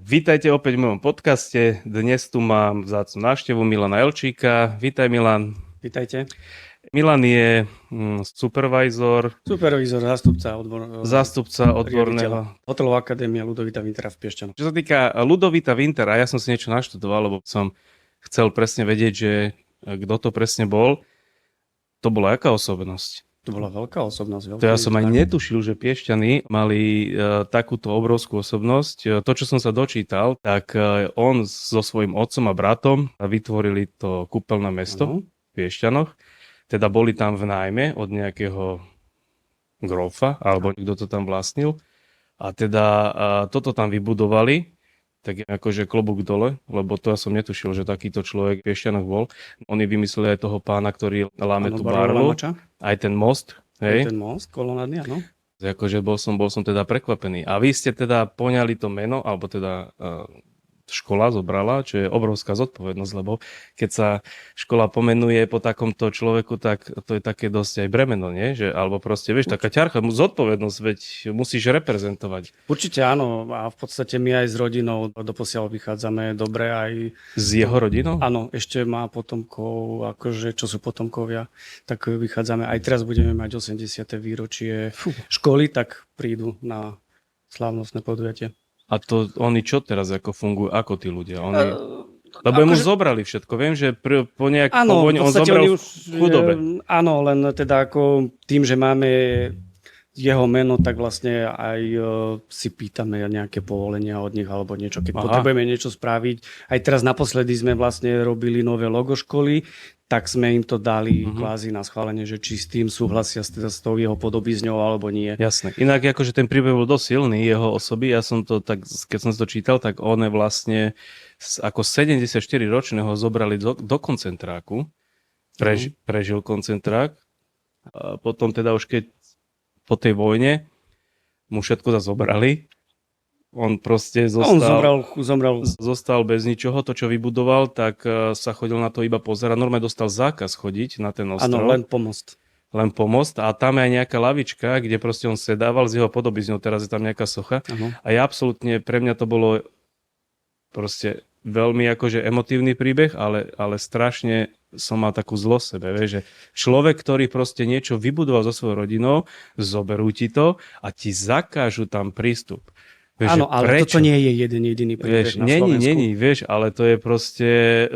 Vítajte opäť v mojom podcaste. Dnes tu mám vzácnu návštevu Milana Elčíka. Vítaj, Milan. Vítajte. Milan je supervisor, zástupca odborného. Hotelová akadémia Ludovita Wintera v Piešťanoch. Čo sa týka Ludovita Wintera, ja som si niečo naštudoval, lebo som chcel presne vedieť, že kto to presne bol. To bola aká osobnosť? To bola veľká osobnosť. To ja som aj netušil, že Piešťany mali takúto obrovskú osobnosť. To, čo som sa dočítal, tak on so svojím otcom a bratom vytvorili to kúpeľné mesto v Piešťanoch. Teda boli tam v nájme od nejakého grofa, alebo kto to tam vlastnil. A teda toto tam vybudovali, tak akože klobúk dole, lebo to ja som netušil, že takýto človek v Piešťanoch bol. Oni vymysleli aj toho pána, ktorý láme tú barvu. Aj ten most, hej? Aj ten most, kolonádny, áno. Akože bol som teda prekvapený. A vy ste teda poňali to meno, alebo teda škola zobrala, čo je obrovská zodpovednosť, lebo keď sa škola pomenuje po takomto človeku, tak to je také dosť aj bremeno, nie? Že, alebo proste, vieš, taká ťarcha, zodpovednosť, veď musíš reprezentovať. Určite áno, a v podstate my aj s rodinou doposiaľ vychádzame dobre aj... S jeho rodinou? Áno, ešte má potomkov, akože čo sú potomkovia, tak vychádzame. Aj teraz budeme mať 80. výročie školy, tak prídu na slávnostné podujatie. A to oni čo teraz ako fungujú? Ako tí ľudia? Lebo mu zobrali všetko. Viem, že po nejak vojne on zobral v chudobe. Áno, len teda ako tým, že máme jeho meno, tak vlastne aj si pýtame nejaké povolenia od nich alebo niečo, keď potrebujeme niečo spraviť. Aj teraz naposledy sme vlastne robili nové logo školy, tak sme im to dali kvázi na schválenie, že či s tým súhlasia teda s tou jeho podobizňou alebo nie. Jasné. Inak akože ten príbeh bol dosť silný, jeho osoby. Ja som to tak, keď som si to čítal, tak on je vlastne ako 74-ročného zobrali do koncentráku. Prežil koncentrák. A potom teda už keď po tej vojne mu všetko zobrali. On proste zostal bez ničoho. To, čo vybudoval, tak sa chodil na to iba pozerať. Normálne dostal zákaz chodiť na ten ostrov. Áno, len pomost. A tam je aj nejaká lavička, kde proste on sedával s jeho podobizňou. Teraz je tam nejaká socha. A ja absolútne, pre mňa to bolo proste veľmi akože emotívny príbeh, ale strašne som mal takú zlosť sebe, vieš, že človek, ktorý proste niečo vybudoval so svojou rodinou, zoberú ti to a ti zakážu tam prístup. Vieš, áno, ale prečo? Toto nie je jeden jediný príbeh na Slovensku. Není, vieš, ale to je proste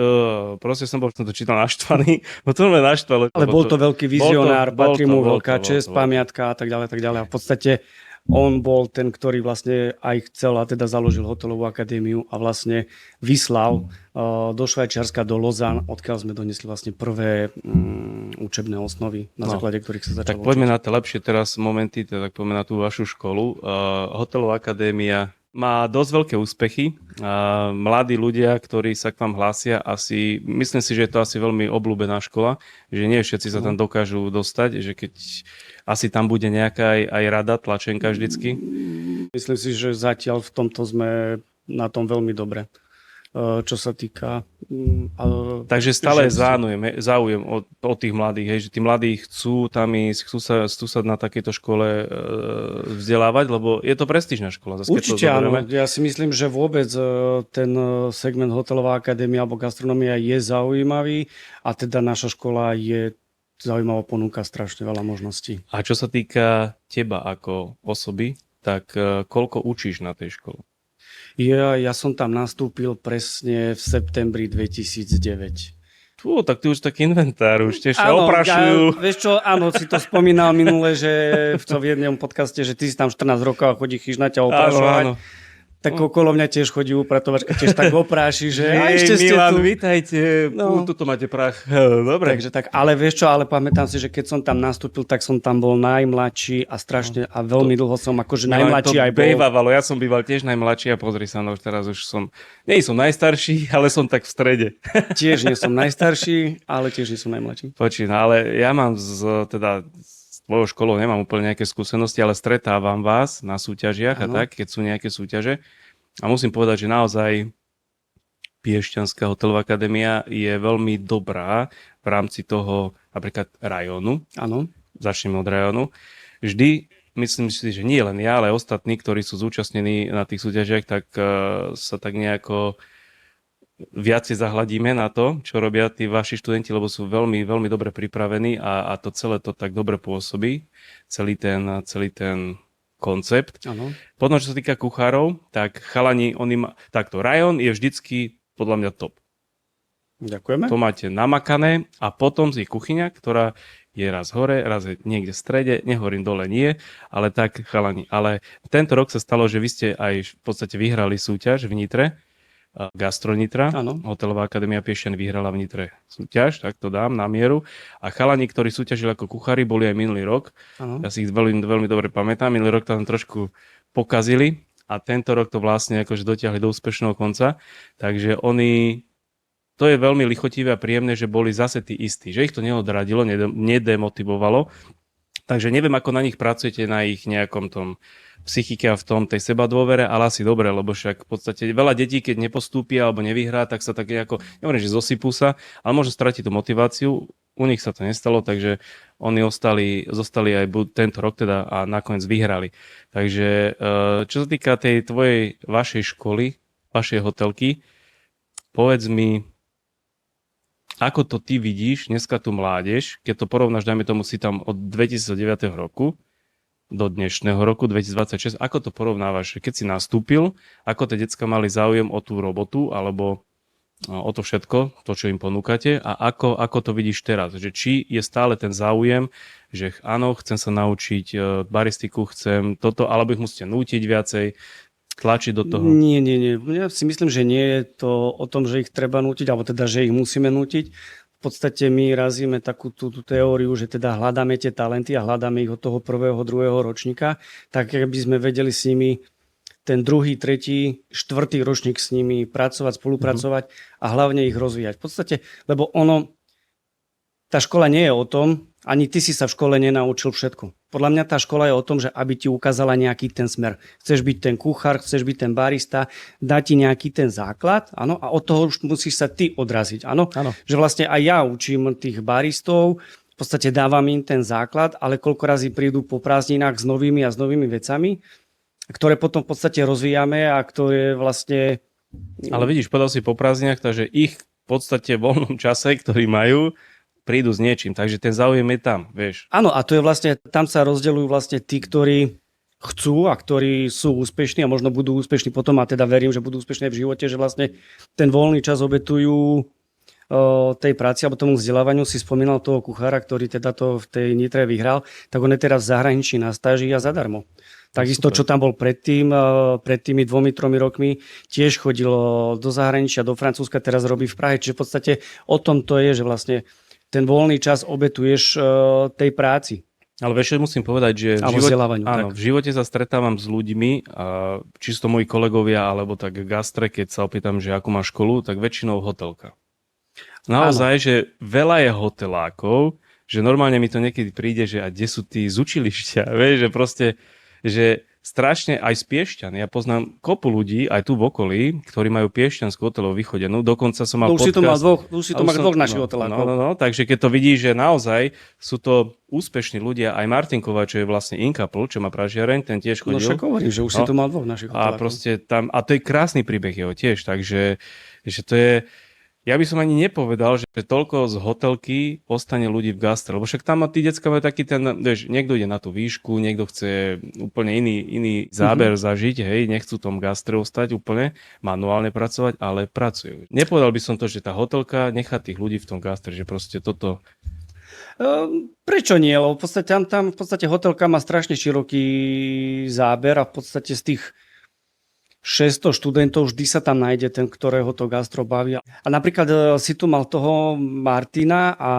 som to čítal naštvaný, bo to ma naštvalo. Ale bol to veľký vizionár, patrí mu veľká česť, pamiatka a tak ďalej, tak ďalej. A v podstate on bol ten, ktorý vlastne aj chcel a teda založil hotelovú akadémiu a vlastne vyslal do Švajčiarska, do Lausanne, odkiaľ sme donesli vlastne prvé učebné osnovy, na základe ktorých sa začalo. Tak poďme na tie lepšie teraz momenty, tak poďme na tú vašu školu. Hotelová akadémia má dosť veľké úspechy. Mladí ľudia, ktorí sa k vám hlásia, myslím si, že je to asi veľmi obľúbená škola, že nie všetci sa tam dokážu dostať, že keď asi tam bude nejaká aj rada, tlačenka vždycky. Myslím si, že zatiaľ v tomto sme na tom veľmi dobre. Čo sa týka... Takže stále je záujem od tých mladých, hej, že tí mladí chcú tam ísť, chcú sa na takejto škole vzdelávať, lebo je to prestížna škola. Určite áno. Ja si myslím, že vôbec ten segment hotelová akadémia alebo gastronomia je zaujímavý a teda naša škola je zaujímavá, ponúka strašne veľa možností. A čo sa týka teba ako osoby, tak koľko učíš na tej škole? Ja som tam nastúpil presne v septembri 2009. Tak ty už taký inventár, už tiež sa oprašujú. Vieš čo, áno, si to spomínal minule, že v jednom podcaste, že ty si tam 14 rokov a chodí chyž na ťa oprašovať. Áno. Tak okolo mňa tiež chodí upratovačka, tiež tak opráši, že ešte ste Milan, tu. Vítajte, tuto máte prach. Dobre. Takže tak, ale vieš čo, ale pamätám si, že keď som tam nastúpil, tak som tam bol najmladší a strašne a veľmi dlho som akože najmladší aj bol. Bejvávalo, ja som býval tiež najmladší a pozri sa, no teraz už nie som najstarší, ale som tak v strede. Tiež nie som najstarší, ale tiež nie som najmladší. Počína, ale ja mám tvojou školou nemám úplne nejaké skúsenosti, ale stretávam vás na súťažiach a tak, keď sú nejaké súťaže. A musím povedať, že naozaj Piešťanská hotelová akadémia je veľmi dobrá v rámci toho napríklad rajónu. Áno. Začneme od rajónu. Vždy myslím si, že nie len ja, ale ostatní, ktorí sú zúčastnení na tých súťažiach, tak sa tak nejako viacej zahľadíme na to, čo robia tí vaši študenti, lebo sú veľmi, veľmi dobre pripravení a to celé to tak dobre pôsobí, celý ten koncept. Áno. Potom, čo sa týka kuchárov, tak chalani, takto, Rajon je vždycky podľa mňa top. Ďakujeme. To máte namakané a potom je kuchyňa, ktorá je raz hore, raz je niekde v strede, nehovorím dole nie, ale tak chalani. Ale tento rok sa stalo, že vy ste aj v podstate vyhrali súťaž v Nitre, Gastronitra, Hotelová akadémia Piešťany vyhrala v Nitre súťaž, tak to dám na mieru. A chalani, ktorí súťažili ako kuchári, boli aj minulý rok. Ano. Ja si ich veľmi, veľmi dobre pamätám. Minulý rok tam trošku pokazili a tento rok to vlastne akože dotiahli do úspešného konca. Takže to je veľmi lichotivé a príjemné, že boli zase tí istí, že ich to neodradilo, nedemotivovalo. Takže neviem, ako na nich pracujete, na ich nejakom tom psychike a v tom tej sebadôvere, ale asi dobre, lebo však v podstate veľa detí, keď nepostúpia alebo nevyhrá, tak sa tak nejako, nehovorím, že zosypú sa, ale môžu stratiť tú motiváciu. U nich sa to nestalo, takže oni zostali aj tento rok teda a nakoniec vyhrali. Takže čo sa týka tej vašej školy, vašej hotelky, povedz mi, ako to ty vidíš dneska tú mládež, keď to porovnáš, dajme tomu si tam od 2009 roku do dnešného roku 2026, ako to porovnávaš, keď si nastúpil, ako tie decká mali záujem o tú robotu alebo o to všetko, to, čo im ponúkate a ako to vidíš teraz, že či je stále ten záujem, že áno, chcem sa naučiť baristiku, chcem toto, alebo ich musíte nútiť viacej, tlačiť do toho? Nie. Ja si myslím, že nie je to o tom, že ich treba nútiť, alebo teda, že ich musíme nútiť. V podstate my razíme takú tú teóriu, že teda hľadáme tie talenty a hľadáme ich od toho prvého, druhého ročníka, tak aby sme vedeli s nimi ten druhý, tretí, štvrtý ročník s nimi pracovať, spolupracovať a hlavne ich rozvíjať. V podstate, lebo tá škola nie je o tom, ani ty si sa v škole nenaučil všetko. Podľa mňa tá škola je o tom, že aby ti ukázala nejaký ten smer. Chceš byť ten kuchár, chceš byť ten barista, dá ti nejaký ten základ, áno, a od toho už musíš sa ty odraziť, áno. Že vlastne aj ja učím tých baristov, v podstate dávam im ten základ, ale koľko razy prídu po prázdninách s novými vecami, ktoré potom v podstate rozvíjame a ktoré vlastne... Ale vidíš, povedal si po prázdninách, takže ich v podstate v voľnom čase, ktorý majú, prídu s niečím, takže ten záujem je tam, vieš. Áno, a to je vlastne, tam sa rozdeľujú vlastne tí, ktorí chcú a ktorí sú úspešní a možno budú úspešní potom a teda verím, že budú úspešní v živote, že vlastne ten voľný čas obetujú tej práci alebo tomu vzdelávaniu. Si spomínal toho kuchára, ktorý teda to v tej Nitre vyhral, tak on je teraz v zahraničí na stáži a zadarmo. Takisto, čo tam bol pred tými 2-3 rokmi, tiež chodil do zahraničia, do Francúzska, teraz robí v Prahe. Čiže v podstate o tom to je, že vlastne ten voľný čas obetuješ tej práci. Ale vieš, musím povedať, že v živote sa stretávam s ľuďmi, čisto moji kolegovia, alebo tak gastre, keď sa opýtam, že akú má školu, tak väčšinou hotelka. Naozaj, že veľa je hotelákov, že normálne mi to niekedy príde, že a kde sú tí z učilišťa, vieš, že proste, že strašne aj z Piešťan. Ja poznám kopu ľudí, aj tu v okolí, ktorí majú piešťanskú hotelovú vychodenú. Dokonca som mal podcast... Už si to mal dvoch našich hotelákov. No, takže keď to vidíš, že naozaj sú to úspešní ľudia, aj Martin Kováč, čo je vlastne Inkapl, čo má pražiareň, ten tiež chodil. No však hovorím, že už si to mal dvoch našich hotelákov. A proste tam, a to je krásny príbeh jeho tiež, takže že to je... Ja by som ani nepovedal, že toľko z hotelky ostane ľudí v gastre, lebo však tam tí decká majú taký ten, vieš, niekto ide na tú výšku, niekto chce úplne iný záber zažiť, hej, nechcú v tom gastre ostať úplne, manuálne pracovať, ale pracujú. Nepovedal by som to, že tá hotelka nechá tých ľudí v tom gastre, že proste toto... Prečo nie? Lebo v podstate tam v podstate hotelka má strašne široký záber a v podstate z tých 600 študentov, vždy sa tam nájde ten, ktorého to gastro baví. A napríklad si tu mal toho Martina a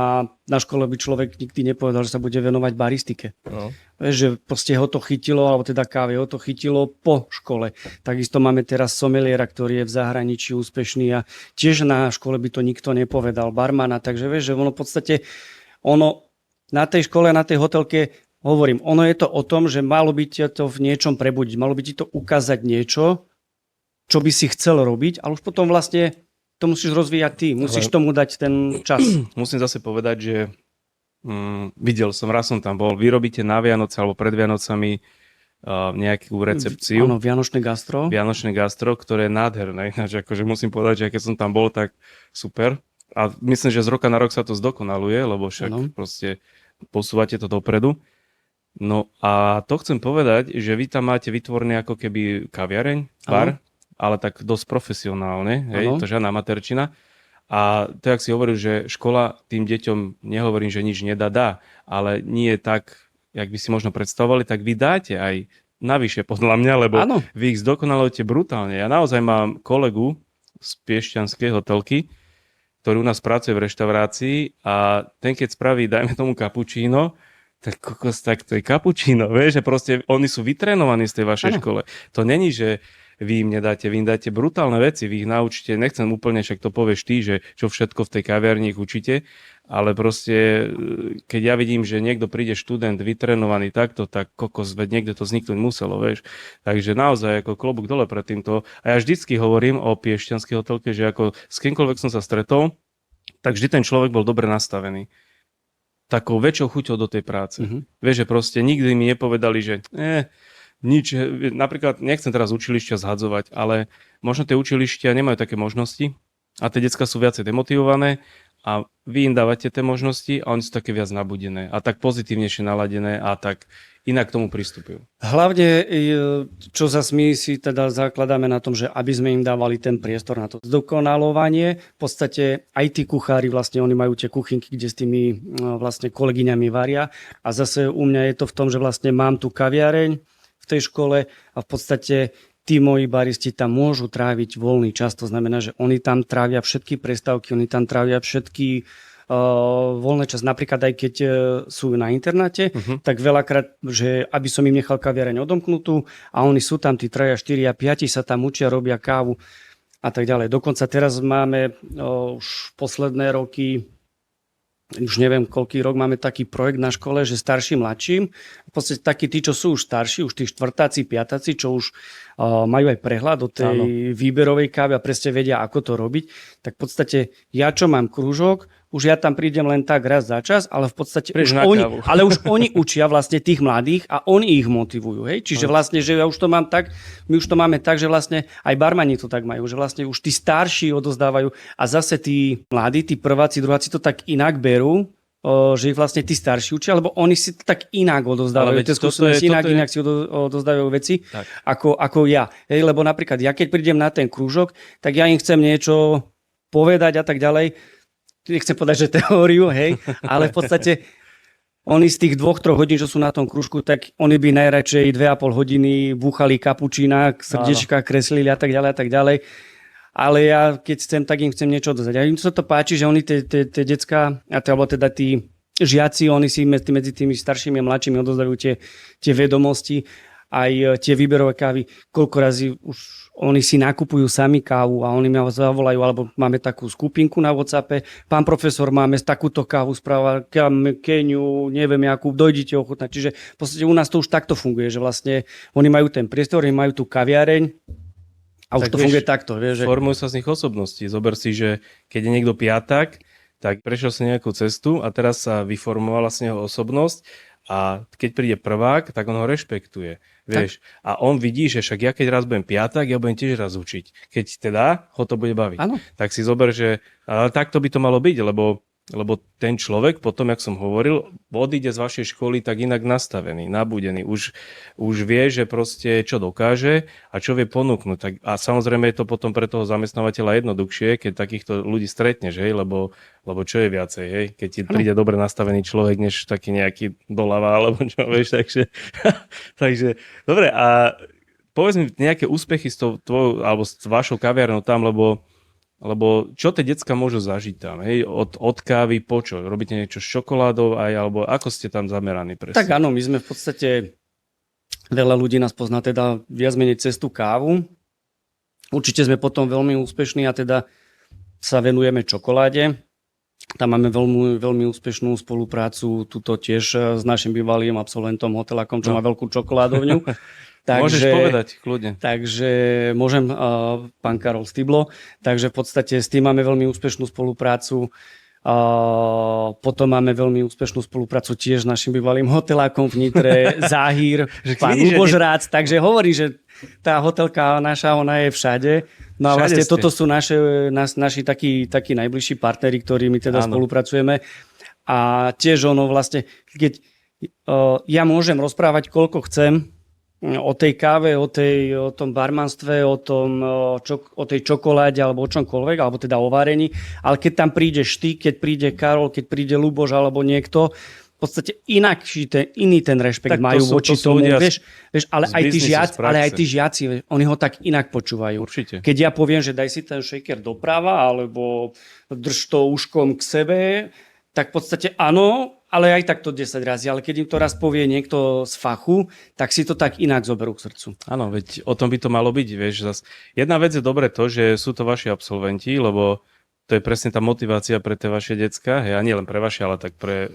na škole by človek nikdy nepovedal, že sa bude venovať baristike. No. Že proste ho to chytilo, alebo teda káve ho to chytilo po škole. Takisto máme teraz someliera, ktorý je v zahraničí úspešný a tiež na škole by to nikto nepovedal. Barmana, takže vieš, že ono v podstate, na tej škole, na tej hotelke, hovorím, ono je to o tom, že malo by ti to v niečom prebudiť, malo by ti to ukázať niečo, čo by si chcel robiť, ale už potom vlastne to musíš rozvíjať ty. Musíš tomu dať ten čas. Musím zase povedať, že Videl som, raz som tam bol. Vy robíte na Vianoce alebo pred Vianocami nejakú recepciu. Áno, Vianočné gastro. Vianočné gastro, ktoré je nádherné. Ináč, akože musím povedať, že keď som tam bol, tak super. A myslím, že z roka na rok sa to zdokonaluje, lebo však proste posúvate to dopredu. No a to chcem povedať, že vy tam máte vytvorený ako keby kaviareň, bar, ale tak dosť profesionálne, hej, to žiadna amatérčina. A to, jak si hovoril, že škola tým deťom, nehovorím, že nič dá, ale nie je tak, jak by si možno predstavovali, tak vy dáte aj navyše podľa mňa, lebo vy ich zdokonalujete brutálne. Ja naozaj mám kolegu z piešťanskej hotelky, ktorý u nás pracuje v reštaurácii a ten, keď spraví, dajme tomu kapučíno, tak kokos, tak to je kapučíno, vieš, že proste oni sú vytrénovaní z tej vašej škole. To není, že vy im dáte brutálne veci, vy ich naučíte, nechcem úplne, však to povieš ty, že čo všetko v tej kaviarni ich učíte, ale proste, keď ja vidím, že niekto príde študent vytrénovaný takto, tak kokos, veď niekde to vzniknúť muselo, vieš. Takže naozaj ako klobúk dole pred týmto. A ja vždycky hovorím o piešťanskej hotelke, že ako s kýmkoľvek som sa stretol, tak vždy ten človek bol dobre nastavený. Takou väčšou chuťou do tej práce. Vieš, že proste nikdy mi nepovedali, že nič, napríklad nechcem teraz učilišťa zhadzovať, ale možno tie učilišťa nemajú také možnosti a tie decká sú viacej demotivované a vy im dávate tie možnosti a oni sú také viac nabudené a tak pozitívnejšie naladené a tak inak k tomu pristupujú. Hlavne, čo zase my si teda zakladáme na tom, že aby sme im dávali ten priestor na to zdokonalovanie, v podstate aj tí kuchári, vlastne oni majú tie kuchynky, kde s tými vlastne kolegyňami varia a zase u mňa je to v tom, že vlastne mám tu kaviareň v tej škole a v podstate tí moji baristi tam môžu tráviť voľný čas. To znamená, že oni tam trávia všetky prestávky, oni tam trávia všetky voľný čas. Napríklad aj keď sú na internáte, tak veľakrát, že aby som im nechal kaviareň odomknutú a oni sú tam, tí 3, 4 a 5 sa tam učia, robia kávu a tak ďalej. Dokonca teraz máme už posledné roky, už neviem, koľký rok máme taký projekt na škole, že starším, mladším. V podstate takí tí, čo sú už starší, už tí štvrtáci, piatáci, čo už majú aj prehľad o tej výberovej kávy a presne vedia, ako to robiť. Tak v podstate ja, čo mám krúžok, už ja tam prídem len tak raz za čas, ale v podstate už oni učia vlastne tých mladých a oni ich motivujú. Hej? Čiže vlastne, že ja už to mám tak, my už to máme tak, že vlastne aj barmani to tak majú, že vlastne už tí starší odozdávajú a zase tí mladí, tí prváci, druháci to tak inak berú, že ich vlastne tí starší učia, lebo oni si to tak inak odozdávajú. Tie skúsenosti inak si odozdávajú veci ako ja. Hej? Lebo napríklad ja keď prídem na ten krúžok, tak ja im chcem niečo povedať a tak ďalej. Nechcem povedať, že teóriu, hej, ale v podstate oni z tých 2-3 hodín, čo sú na tom krúžku, tak oni by najradšej 2,5 hodiny búchali kapučína, srdiečka kreslili a tak ďalej. Ale ja keď chcem, tak im chcem niečo dozať. A im sa to páči, že oni tie decká, alebo teda tí žiaci, oni si medzi tými staršími a mladšími odozdajú tie vedomosti, aj tie výberové kávy. Koľko razy už oni si nakupujú sami kávu a oni ma zavolajú, alebo máme takú skupinku na WhatsAppe. Pán profesor, máme takúto kávu, správa Keniu, neviem akú, dojdite ochutnať. Čiže v podstate u nás to už takto funguje, že vlastne oni majú ten priestor, oni majú tú kaviareň a už tak to funguje takto. Vieš, že formujú sa z nich osobnosti. Zober si, že keď je niekto piatak, tak prešiel si nejakú cestu a teraz sa vyformovala z neho osobnosť a keď príde prvák, tak on ho rešpektuje. Vieš, a on vidí, že však ja keď raz budem piatak, ja budem tiež raz učiť. Keď teda ho to bude baviť. Áno. Tak si zober, že takto by to malo byť, lebo ten človek potom, jak som hovoril, odíde z vašej školy tak inak nastavený, nabudený. Už vie, že proste čo dokáže a čo vie ponúknuť. Tak, a samozrejme je to potom pre toho zamestnávateľa jednoduchšie, keď takýchto ľudí stretneš, hej, lebo čo je viacej, hej, keď ti príde dobre nastavený človek, než taký nejaký doľava, alebo čo, vieš, takže dobre, a povedz mi nejaké úspechy s tvojou, alebo s vašou kaviarnou tam, lebo čo tie decká môžu zažiť tam, hej, od kávy po čo? Robíte niečo s čokoládou aj, alebo ako ste tam zameraní presne? Tak áno, my sme v podstate, veľa ľudí nás pozná teda viac menej cez tú kávu. Určite sme potom veľmi úspešní a teda sa venujeme čokoláde. Tam máme veľmi, veľmi úspešnú spoluprácu tuto tiež s našim bývalým absolventom hotelakom, čo má veľkú čokoládovňu. Môžeš povedať, kľudne. Takže môžem, pán Karol Stiblo. Takže v podstate s tým máme veľmi úspešnú spoluprácu. Potom máme veľmi úspešnú spoluprácu tiež s našim bývalým hotelákom v Nitre, Záhír, pán Luboš Rác, takže hovorí, že tá hotelka naša, ona je všade. No a vlastne toto sú naši takí najbližší partneri, ktorými teda spolupracujeme. A tiež ono vlastne, keď ja môžem rozprávať koľko chcem o tej káve, o tom barmanstve, o tej čokoláde alebo o čomkoľvek, alebo teda o varení, ale keď tam prídeš ty, keď príde Karol, keď príde Luboš alebo niekto, v podstate iný ten rešpekt tak majú voči tomu, vieš, ale aj tí žiaci, oni ho tak inak počúvajú. Určite. Keď ja poviem, že daj si ten shaker doprava, alebo drž to uškom k sebe, tak v podstate áno, ale aj tak to 10 razy. Ale keď im to raz povie niekto z fachu, tak si to tak inak zoberú k srdcu. Áno, veď o tom by to malo byť. Vieš, jedna vec je dobre to, že sú to vaši absolventi, lebo to je presne tá motivácia pre tie vaše decka. A nie len pre vaše, ale tak pre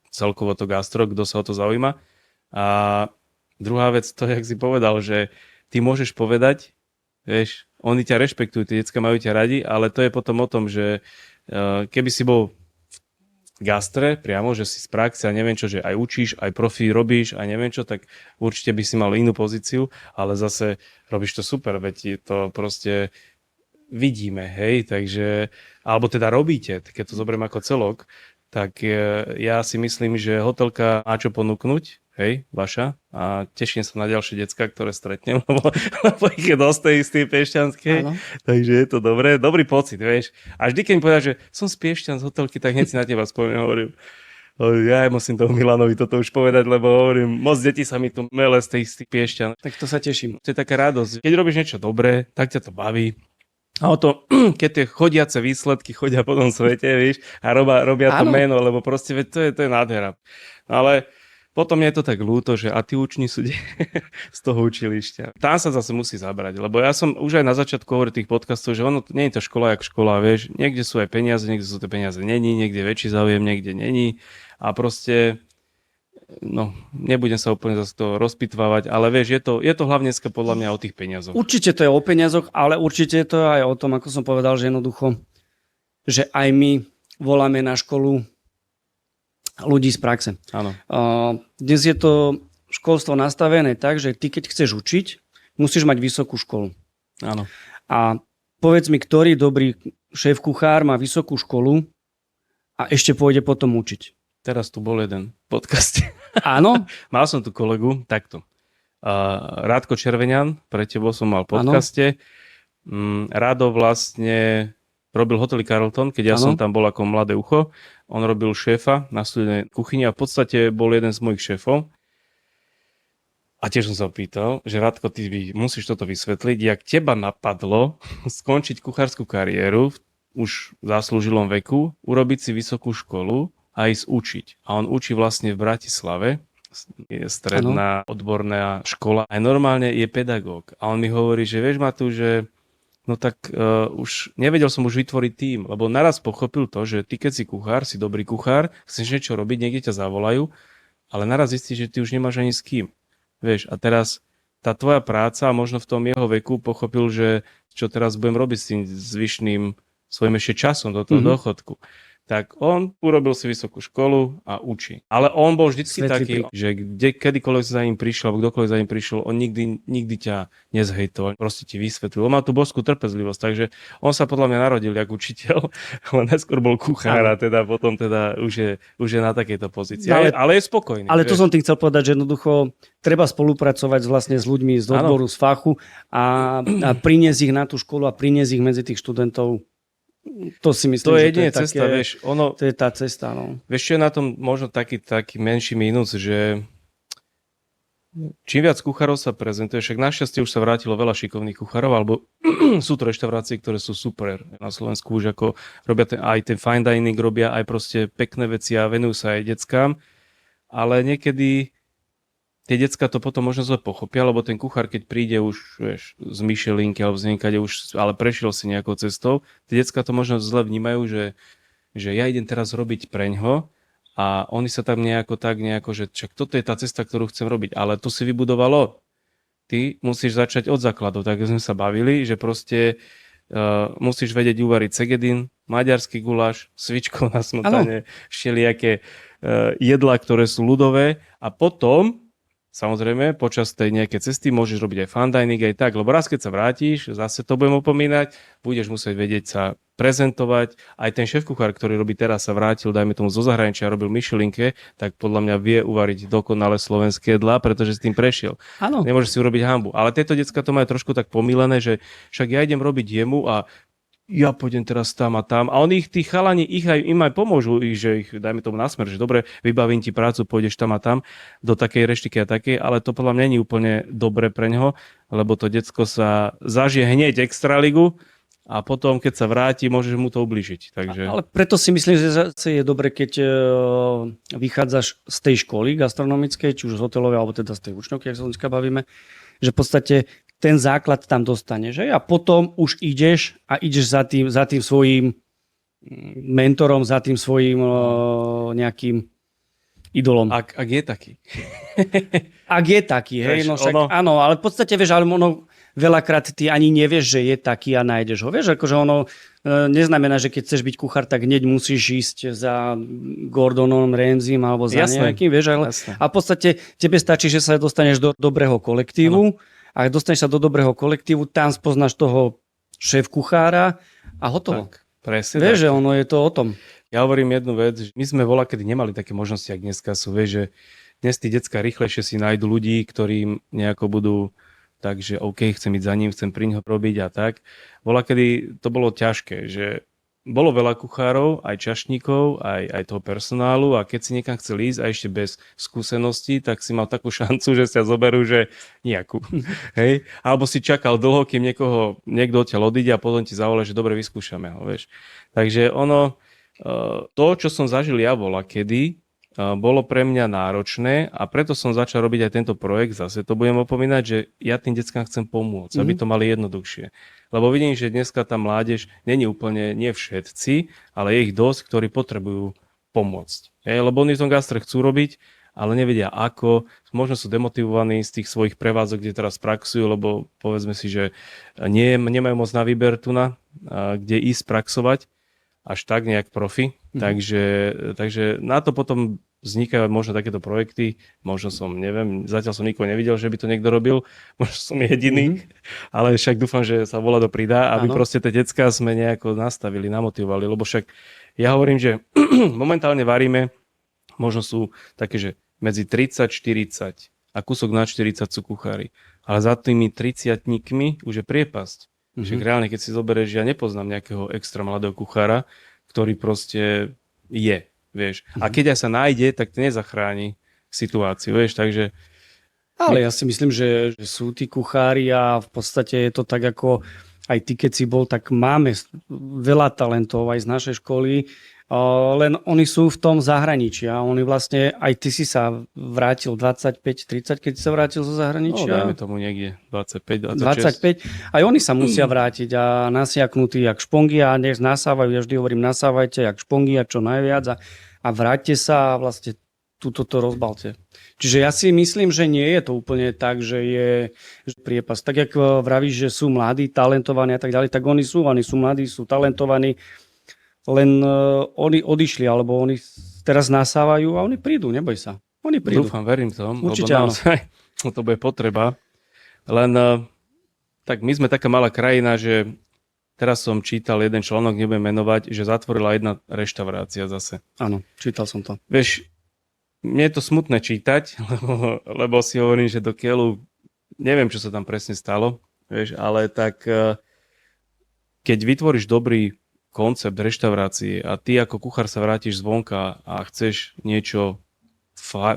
celkovo to gastro, kto sa o to zaujíma. A druhá vec, to jak si povedal, že ty môžeš povedať, vieš, oni ťa rešpektujú, tie decka majú ťa radi, ale to je potom o tom, že keby si bol gastre priamo, že si z praxe a neviem čo, že aj učíš, aj profi robíš a neviem čo, tak určite by si mal inú pozíciu, ale zase robíš to super, veď to proste vidíme, hej, takže, alebo teda robíte, keď to zoberiem ako celok, tak ja si myslím, že hotelka má čo ponúknuť, hej, vaša, a teším sa na ďalšie decka, ktoré stretnem, lebo ich je dosť z tej Piešťanskej, takže je to dobré, dobrý pocit, vieš. A vždy, keď mi povedal, že som z Piešťan, z hotelky, tak hneď si na teba spomínam, hovorím, ja musím tomu Milanovi toto už povedať, lebo hovorím, moc detí sa mi tu mele z tých Piešťan. Tak to sa teším. To je taká radosť. Keď robíš niečo dobré, tak ťa to baví. A o to, keď tie chodiace výsledky chodia po tom svete, víš, a robia to meno, lebo proste to je nádhera. Ale potom je to tak ľúto, že a tí učni sú z toho učilišťa. Tam sa zase musí zabrať, lebo ja som už aj na začiatku hovoril tých podcastov, že ono nie je to škola jak škola, vieš, niekde sú aj peniaze, niekde sú tie peniaze není, niekde väčší záujem, niekde není a proste, no, nebudem sa úplne zase to rozpitvávať, ale vieš, je to hlavne podľa mňa o tých peniazoch. Určite to je o peniazoch, ale určite to je aj o tom, ako som povedal, že jednoducho, že aj my voláme na školu ľudí z praxe. Áno. Dnes je to školstvo nastavené tak, že ty keď chceš učiť, musíš mať vysokú školu. Áno. A povedz mi, ktorý dobrý šéf-kuchár má vysokú školu a ešte pôjde potom učiť. Teraz tu bol jeden podcast. Áno? Mal som tu kolegu, takto. Rádko Červeňan, pre tebou som mal v podcaste. Rado vlastne robil hotely Carlton, keď ja som tam bol ako mladé ucho. On robil šéfa na studenej kuchyni a v podstate bol jeden z mojich šéfov. A tiež som sa opýtal, že Radko, ty musíš toto vysvetliť, jak teba napadlo skončiť kuchárskú kariéru v už zaslúžilom veku, urobiť si vysokú školu a ísť učiť. A on učí vlastne v Bratislave, je stredná odborná škola. A normálne je pedagóg. A on mi hovorí, že vieš Matúš, že no tak už nevedel som už vytvoriť tým, lebo naraz pochopil to, že ty keď si kuchár, si dobrý kuchár, chceš niečo robiť, niekde ťa zavolajú, ale naraz zistíš, že ty už nemáš ani s kým. Vieš, a teraz tá tvoja práca, možno v tom jeho veku pochopil, že čo teraz budem robiť s tým zvyšným svojím ešte časom do toho dôchodku. Tak on urobil si vysokú školu a učí. Ale on bol vždycky taký, že kedykoľvek za ním prišiel, alebo kdokoľvek za ním prišiel, on nikdy ťa nezhejtoval, proste ti vysvetlil. On má tú božskú trpezlivosť, takže on sa podľa mňa narodil jak učiteľ, ale najskôr bol kuchár a teda potom teda už je na takejto pozícii. Ale je spokojný. Ale to som tým chcel povedať, že jednoducho treba spolupracovať vlastne s ľuďmi z odboru, z fachu a priniesť ich na tú školu a priniesť ich medzi tých študentov. To si myslím, to je jediná cesta, vieš, to je tá cesta, no. Vieš, čo je na tom možno taký menší mínus, že čím viac kuchárov sa prezentuje, však našťastie už sa vrátilo veľa šikovných kuchárov, alebo sú to reštaurácie, ktoré sú super na Slovensku už ako robia aj ten fine dining, robia aj proste pekné veci a venujú sa aj deckám, ale niekedy tie decká to potom možno zle pochopia, lebo ten kuchár, keď príde už vieš, z Michelinky alebo z niekade už, ale prešiel si nejakou cestou, tie decká to možno zle vnímajú, že ja idem teraz robiť preňho a oni sa tam nejako, že čak toto je tá cesta, ktorú chcem robiť, ale to si vybudovalo. Ty musíš začať od základov, tak sme sa bavili, že proste musíš vedieť uvariť segedín, maďarský guláš, svičkov na smotane, všelijaké jedlá, ktoré sú ľudové a potom samozrejme, počas tej nejakej cesty môžeš robiť aj fine dining, aj tak, lebo raz keď sa vrátiš, zase to budem opomínať, budeš musieť vedieť sa prezentovať. Aj ten šéf-kuchár, ktorý robí teraz, sa vrátil, dajme tomu zo zahraničia, robil Michelinke, tak podľa mňa vie uvariť dokonale slovenské jedlá, pretože s tým prešiel. Áno. Nemôže si urobiť hanbu. Ale tieto decká to majú trošku tak pomílené, že však ja idem robiť jemu a ja pôjdem teraz tam a tam. A oni, tí chalani, im aj pomôžu, že ich, dajme tomu na smer, že dobre, vybavím ti prácu, pôjdeš tam a tam, do takej reštiky a takej, ale to podľa mňa nie je úplne dobre pre ňoho, lebo to decko sa zažije hneď extraligu a potom, keď sa vráti, môžeš mu to ublížiť. Takže... Ale preto si myslím, že zase je dobre, keď vychádzaš z tej školy gastronomickej, či už z hotelovej, alebo teda z tej učňovky, ak sa dneska bavíme, že v podstate ten základ tam dostaneš. A potom už ideš za tým svojím mentorom, za tým svojím nejakým idolom. Ak je taký. Ak je taký, hej. No však, ono... áno, ale v podstate, vieš, ale ono veľakrát ty ani nevieš, že je taký a nájdeš ho. Vieš, akože ono neznamená, že keď chceš byť kuchár, tak hneď musíš ísť za Gordonom Ramsaym alebo za nejakým, vieš, ale a v podstate tebe stačí, že sa dostaneš do dobrého kolektívu. Ano. A dostaneš sa do dobrého kolektívu, tam spoznáš toho šéf-kuchára a hotovo. Tak, presne vieš, tak. že ono je to o tom. Ja hovorím jednu vec, že my sme kedy nemali také možnosti, ak dneska sú, vieš, že dnes tí decká rýchlejšie si nájdu ľudí, ktorým nejako budú tak, že OK, chcem ísť za ním, chcem pri ňoho robiť a tak. Kedy to bolo ťažké, že bolo veľa kuchárov, aj čašníkov, aj toho personálu a keď si niekam chcel ísť a ešte bez skúseností, tak si mal takú šancu, že sa zoberú, že nejakú. Hej? Alebo si čakal dlho, kým niekto odtiaľ odíde a potom ti zavolá, že dobre, vyskúšame ho. Vieš. Takže to, čo som zažil ja kedy, bolo pre mňa náročné a preto som začal robiť aj tento projekt. Zase to budem opomínať, že ja tým deckám chcem pomôcť, aby to mali jednoduchšie. Lebo vidím, že dneska tá mládež nie všetci, ale je ich dosť, ktorí potrebujú pomôcť. Lebo oni v tom gastre chcú robiť, ale nevedia ako. Možno sú demotivovaní z tých svojich prevádzok, kde teraz praxujú, lebo povedzme si, že nemajú moc na výber kde ísť praxovať až tak nejak profi. Takže na to potom vznikajú možno takéto projekty, možno zatiaľ som nikoho nevidel, že by to niekto robil, možno som jediný, ale však dúfam, že sa volá do pridá, aby proste tie decká sme nejako nastavili, namotivovali, lebo však ja hovorím, že momentálne varíme, možno sú také, že medzi 30-40 a kúsok na 40 sú kuchári, ale za tými 30-tníkmi už je priepasť. Však reálne, keď si zoberieš, ja nepoznám nejakého extra mladého kuchára, ktorý proste je. Vieš. A keď aj sa nájde, tak to nezachráni situáciu, vieš, takže... Ale ja si myslím, že sú tí kuchári a v podstate je to tak, ako aj ty, keď si bol, tak máme veľa talentov aj z našej školy, len oni sú v tom zahraničí a oni vlastne, aj ty si sa vrátil 25-30, keď si sa vrátil zo zahraničia. No, dajme tomu niekde 25-26. 25, aj oni sa musia vrátiť a nasiaknutí jak špongy a nech nasávajú, ja vždy hovorím, nasávajte jak špongy a čo najviac a vráťte sa a vlastne túto to rozbalte. Čiže ja si myslím, že nie je to úplne tak, že je priepas. Tak jak vravíš, že sú mladí, talentovaní a tak ďalej, tak oni sú mladí, sú talentovaní, len oni odišli, alebo oni teraz nasávajú a oni prídu, neboj sa. Oni prídu. Dúfam, verím tom, určite lebo naozaj to bude potreba. Len tak my sme taká malá krajina, že teraz som čítal jeden článok, nebudem menovať, že zatvorila jedna reštaurácia zase. Áno, čítal som to. Vieš, mne je to smutné čítať, lebo si hovorím, že do keľu, neviem, čo sa tam presne stalo, vieš, ale tak keď vytvoríš dobrý koncept reštaurácie a ty ako kuchár sa vrátiš zvonka a chceš niečo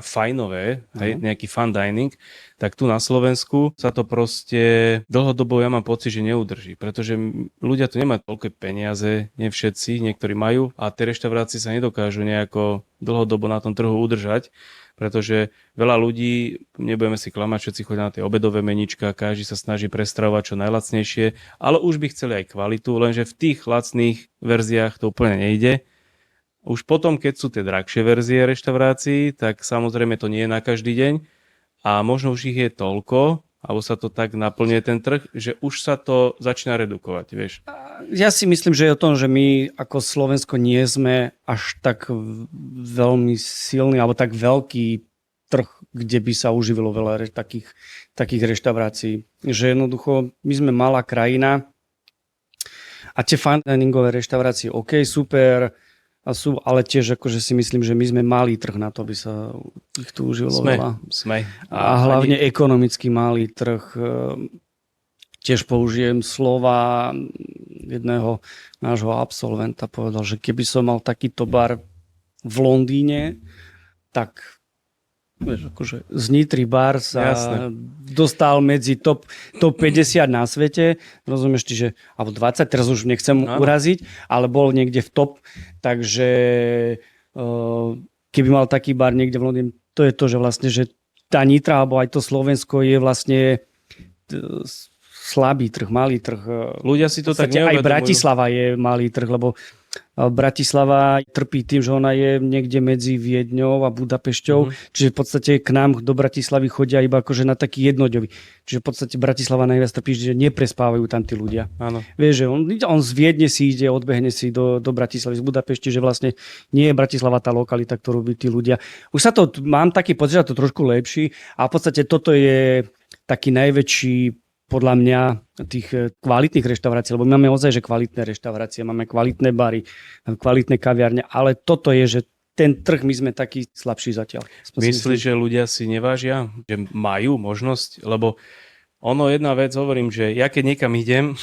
fajnové, nejaký fine dining, tak tu na Slovensku sa to proste dlhodobo, ja mám pocit, že neudrží, pretože ľudia tu nemajú toľké peniaze, nie všetci, niektorí majú a tie reštaurácie sa nedokážu nejako dlhodobo na tom trhu udržať, pretože veľa ľudí, nebudeme si klamať, všetci chodia na tie obedové menička, každý sa snaží prestravovať čo najlacnejšie, ale už by chceli aj kvalitu, lenže v tých lacných verziách to úplne nejde. Už potom, keď sú tie drahšie verzie reštaurácií, tak samozrejme to nie je na každý deň a možno už ich je toľko, Alebo sa to tak naplňuje ten trh, že už sa to začína redukovať, vieš? Ja si myslím, že je o tom, že my ako Slovensko nie sme až tak veľmi silný alebo tak veľký trh, kde by sa uživilo veľa takých reštaurácií. Že jednoducho my sme malá krajina a tie fine diningové reštaurácie, OK, super, a sú, ale tiež akože si myslím, že my sme malý trh na to, aby sa ich tu užilo veľa. Sme. A hlavne ekonomicky malý trh. Tiež použijem slova jedného nášho absolventa, povedal, že keby som mal takýto bar v Londýne, tak vieš, akože z Nitry bar sa dostal medzi top 50 na svete, rozumieš ty, že alebo 20, teraz už nechcem uraziť, ale bol niekde v top, takže keby mal taký bar niekde v Londýne, to je to, že vlastne, že tá Nitra alebo aj to Slovensko je vlastne slabý trh, malý trh. Ľudia si to tak neuvedomujú. Aj Bratislava je malý trh, lebo Bratislava trpí tým, že ona je niekde medzi Viedňou a Budapešťou, čiže v podstate k nám do Bratislavy chodia iba akože na taký jednoďový. Čiže v podstate Bratislava najviac trpí, že neprespávajú tam tí ľudia. Áno. Vieš, že on z Viedne si ide, odbehne si do Bratislavy, z Budapešti, že vlastne nie je Bratislava tá lokalita, ktorú by tí ľudia... Už sa to, mám taký pocit, že to trošku lepší a v podstate toto je taký najväčší podľa mňa tých kvalitných reštaurácií, lebo my máme ozaj, že kvalitné reštaurácie, máme kvalitné bary, kvalitné kaviarne, ale toto je, že ten trh my sme taký slabší zatiaľ. Myslíš, že ľudia si nevážia, že majú možnosť? Lebo jedna vec, hovorím, že ja keď niekam idem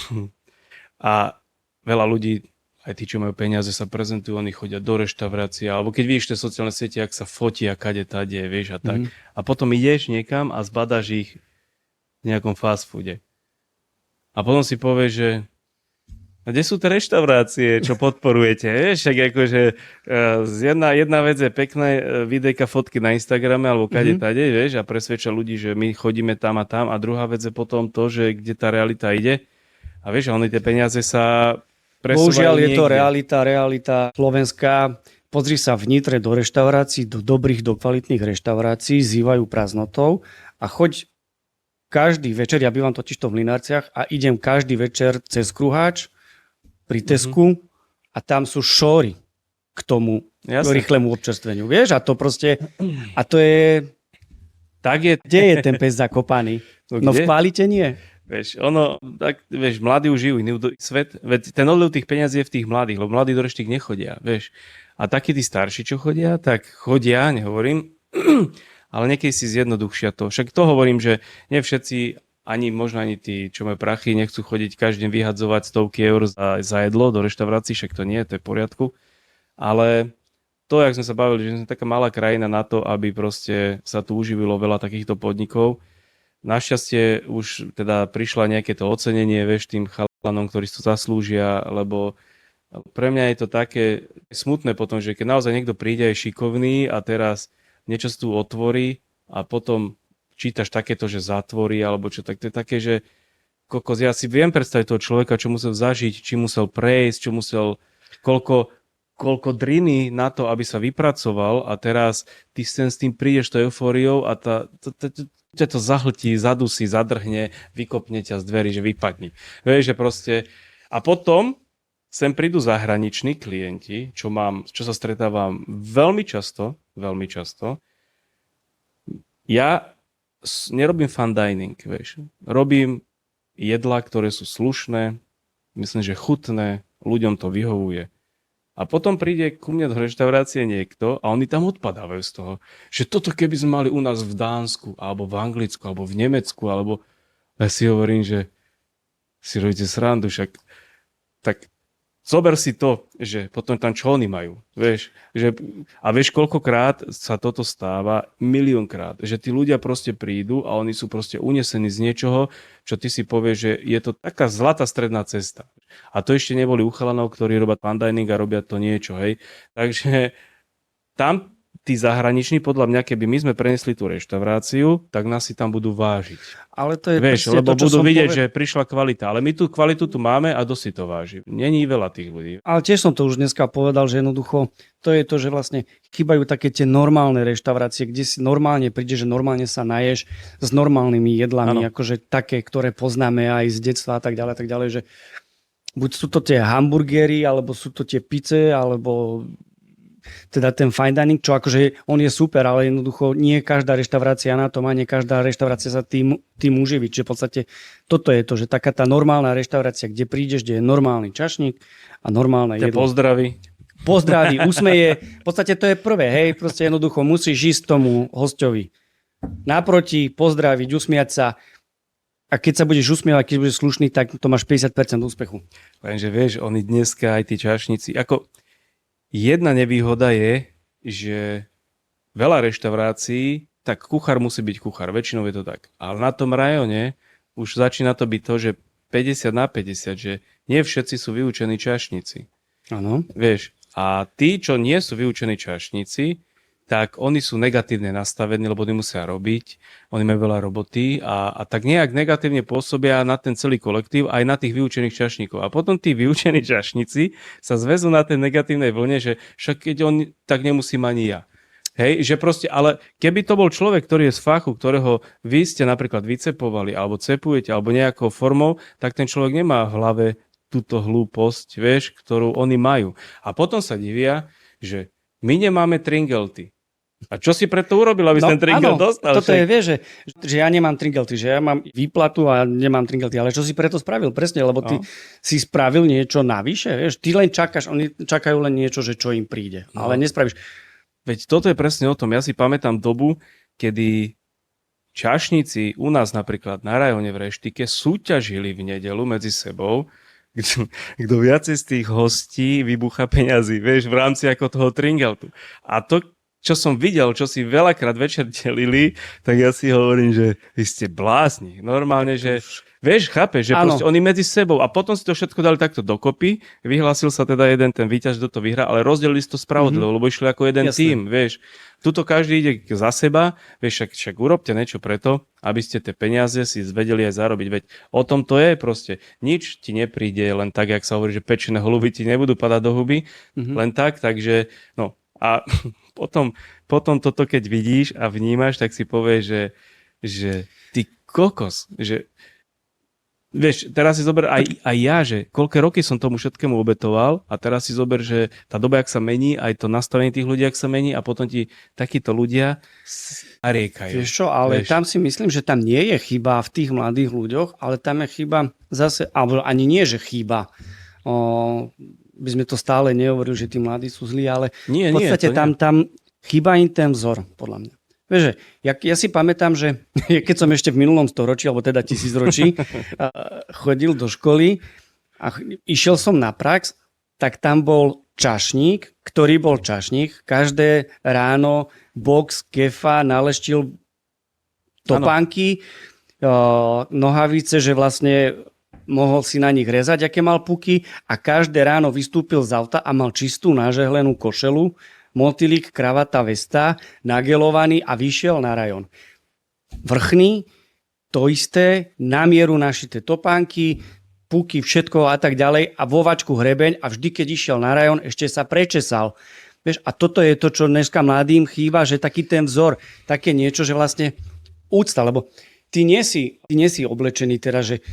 a veľa ľudí, aj tí, čo majú peniaze, sa prezentujú, oni chodia do reštaurácie, alebo keď vidíš tie sociálne siete, ak sa fotia, kade, tade, vieš a tak. A potom ideš niekam a zbadáš ich v nejakom fast foode. A potom si povieš, že kde sú tie reštaurácie, čo podporujete? Vieš, však akože jedna vec je pekné videjka, fotky na Instagrame alebo kade tade, vieš, a presvedča ľudí, že my chodíme tam a tam, a druhá vec je potom to, že kde tá realita ide. A vieš, oni tie peniaze sa presúvajú bohužiaľ je niekde. to realita slovenská. Pozri sa v Nitre do reštaurácií, do kvalitných reštaurácií, zývajú prázdnotou a choď každý večer, ja bývam totižto v Mlynárciach a idem každý večer cez Kruháč pri Tesku a tam sú šóry k tomu rýchlemu občerstveniu. Vieš, a to proste, a to je, tak je, kde je ten pes zakopaný? No v kvalite nie. Vieš, mladí už žijú iný svet, veď ten odliv tých peniazí je v tých mladých, lebo mladí do reštík nechodia, vieš. A takí tí starší, čo chodia, tak chodia, nehovorím, ale niekedy si zjednoduchšia to. Však to hovorím, že nie všetci, možno ani tí, čo majú prachy, nechcú chodiť každým vyhadzovať stovky eur za jedlo do reštaurácií, však to nie, to je v poriadku. Ale to, jak sme sa bavili, že sme taká malá krajina na to, aby proste sa tu uživilo veľa takýchto podnikov. Našťastie už teda prišla nejaké to ocenenie, vieš, tým chalanom, ktorí to zaslúžia, lebo pre mňa je to také smutné potom, že keď naozaj niekto príde aj šikovný a teraz niečo tu otvorí a potom čítaš takéto, že zatvorí, alebo čo, tak to je také, že kokos, ja si viem predstaviť toho človeka, čo musel zažiť, či musel prejsť, čo musel, koľko driny na to, aby sa vypracoval, a teraz ty s tým prídeš tou eufóriou a ťa to zahltí, zadusí, zadrhne, vykopne ťa z dverí, že vypadni. Vieš, že proste... A potom sem prídu zahraniční klienti, čo sa stretávam veľmi často. Ja nerobím fine dining, vieš. Robím jedlá, ktoré sú slušné, myslím, že chutné, ľuďom to vyhovuje. A potom príde ku mne do reštaurácie niekto a oni tam odpadávajú z toho, že toto keby sme mali u nás v Dánsku, alebo v Anglicku, alebo v Nemecku, alebo... Ja si hovorím, že si robíte srandu, však tak zober si to, že potom tam čo oni majú, vieš. A vieš, koľkokrát sa toto stáva, miliónkrát, že tí ľudia proste prídu a oni sú proste unesení z niečoho, čo ty si povieš, že je to taká zlatá stredná cesta. A to ešte neboli u chalanov, ktorí robia fine dining a robia to niečo, hej. Takže tam tí zahraniční, podľa mňa, keby my sme prenesli tú reštauráciu, tak nás si tam budú vážiť. Ale to je Vieš, lebo to, budú vidieť, že prišla kvalita. Ale my tú kvalitu tu máme a dosť si to váži. Není veľa tých ľudí. Ale tiež som to už dneska povedal, že jednoducho to je to, že vlastne chýbajú také tie normálne reštaurácie, kde si normálne príde, že normálne sa naješ s normálnymi jedlami, akože také, ktoré poznáme aj z detstva a tak ďalej, že buď sú to tie hamburgery, alebo sú to tie pizze, alebo teda ten fine dining, čo akože on je super, ale jednoducho nie každá reštaurácia na to má, nie každá reštaurácia sa tým uživí. Čiže v podstate toto je to, že taká tá normálna reštaurácia, kde prídeš, kde je normálny čašník a normálne jedlo. Pozdraví, usmeje. V podstate to je prvé, hej, proste jednoducho musíš ísť tomu hosťovi naproti, pozdraviť, usmiať sa. A keď sa budeš usmievať, keď budeš slušný, tak to máš 50% úspechu. Lenže vieš, oni dneska aj tí čašníci, ako jedna nevýhoda je, že veľa reštaurácií, tak kuchár musí byť kuchár, väčšinou je to tak. Ale na tom rajone už začína to byť to, že 50/50, že nie všetci sú vyučení čašníci. Áno. Vieš, a tí, čo nie sú vyučení čašníci, tak oni sú negatívne nastavení, lebo oni musia robiť, oni majú veľa roboty a tak nejak negatívne pôsobia na ten celý kolektív, aj na tých vyučených čašníkov. A potom tí vyučení čašníci sa zväzú na tej negatívnej vlne, že však keď on, tak nemusím ani ja. Hej, že proste, ale keby to bol človek, ktorý je z fachu, ktorého vy ste napríklad vycepovali, alebo cepujete, alebo nejakou formou, tak ten človek nemá v hlave túto hlúposť, vieš, ktorú oni majú. A potom sa divia, že my nemáme tringelty. A čo si preto urobil, aby ten tringel dostal? Toto je, vieš, že ja nemám tringelty, že ja mám výplatu a nemám tringelty, ale čo si preto spravil? Presne, lebo ty si spravil niečo navyše, vieš, ty len čakáš, oni čakajú len niečo, že čo im príde, ale nespravíš. Veď toto je presne o tom, ja si pamätám dobu, kedy čašníci u nás napríklad na rajone v Reštike súťažili v nedeľu medzi sebou, kto viacej z tých hostí vybucha peňazí, vieš, v rámci ako toho tringeltu. A to, čo som videl, čo si veľakrát večer delili, tak ja si hovorím, že vy ste blázni. Normálne, že vieš, chápeš, že proste oni medzi sebou a potom si to všetko dali takto dokopy, vyhlásil sa teda jeden ten víťaz, kto to vyhrá, ale rozdelili si to spravodlivo, lebo išli ako jeden tím, vieš. Tuto každý ide za seba, vieš, však urobte niečo preto, aby ste tie peniaze si vedeli aj zarobiť, veď o tom to je proste. Nič ti nepríde len tak, jak sa hovorí, že pečené holuby ti nebudú padať do huby, len tak, takže no a potom toto, keď vidíš a vnímaš, tak si povieš, že ty kokos, že vieš, teraz si zober aj ja, že koľké roky som tomu všetkému obetoval a teraz si zober, že tá doba, jak sa mení, aj to nastavenie tých ľudí, jak sa mení a potom ti takíto ľudia nariekajú. Vieš čo, ale tam si myslím, že tam nie je chyba v tých mladých ľuďoch, ale tam je chyba zase, alebo ani nie, že chyba. By sme to stále nehovorili, že tí mladí sú zlí, ale v podstate tam chýba im ten vzor, podľa mňa. Vieš, ja si pamätám, že keď som ešte v minulom storočí, alebo teda 1000 ročí, chodil do školy a išiel som na prax, tak tam bol čašník, ktorý bol čašník. Každé ráno box, kefa, naleštil topánky, nohavice, že vlastne mohol si na nich rezať, aké mal puky a každé ráno vystúpil z auta a mal čistú nažehlenú košelu, motýlik, kravata, vesta, nagelovaný a vyšiel na rajon. Vrchný, to isté, na mieru našité topánky, puky, všetko a tak ďalej a vo vačku hrebeň a vždy, keď išiel na rajon, ešte sa prečesal. Vieš, a toto je to, čo dneska mladým chýba, že taký ten vzor, také niečo, že vlastne úcta, lebo ty nie si oblečený teraz, že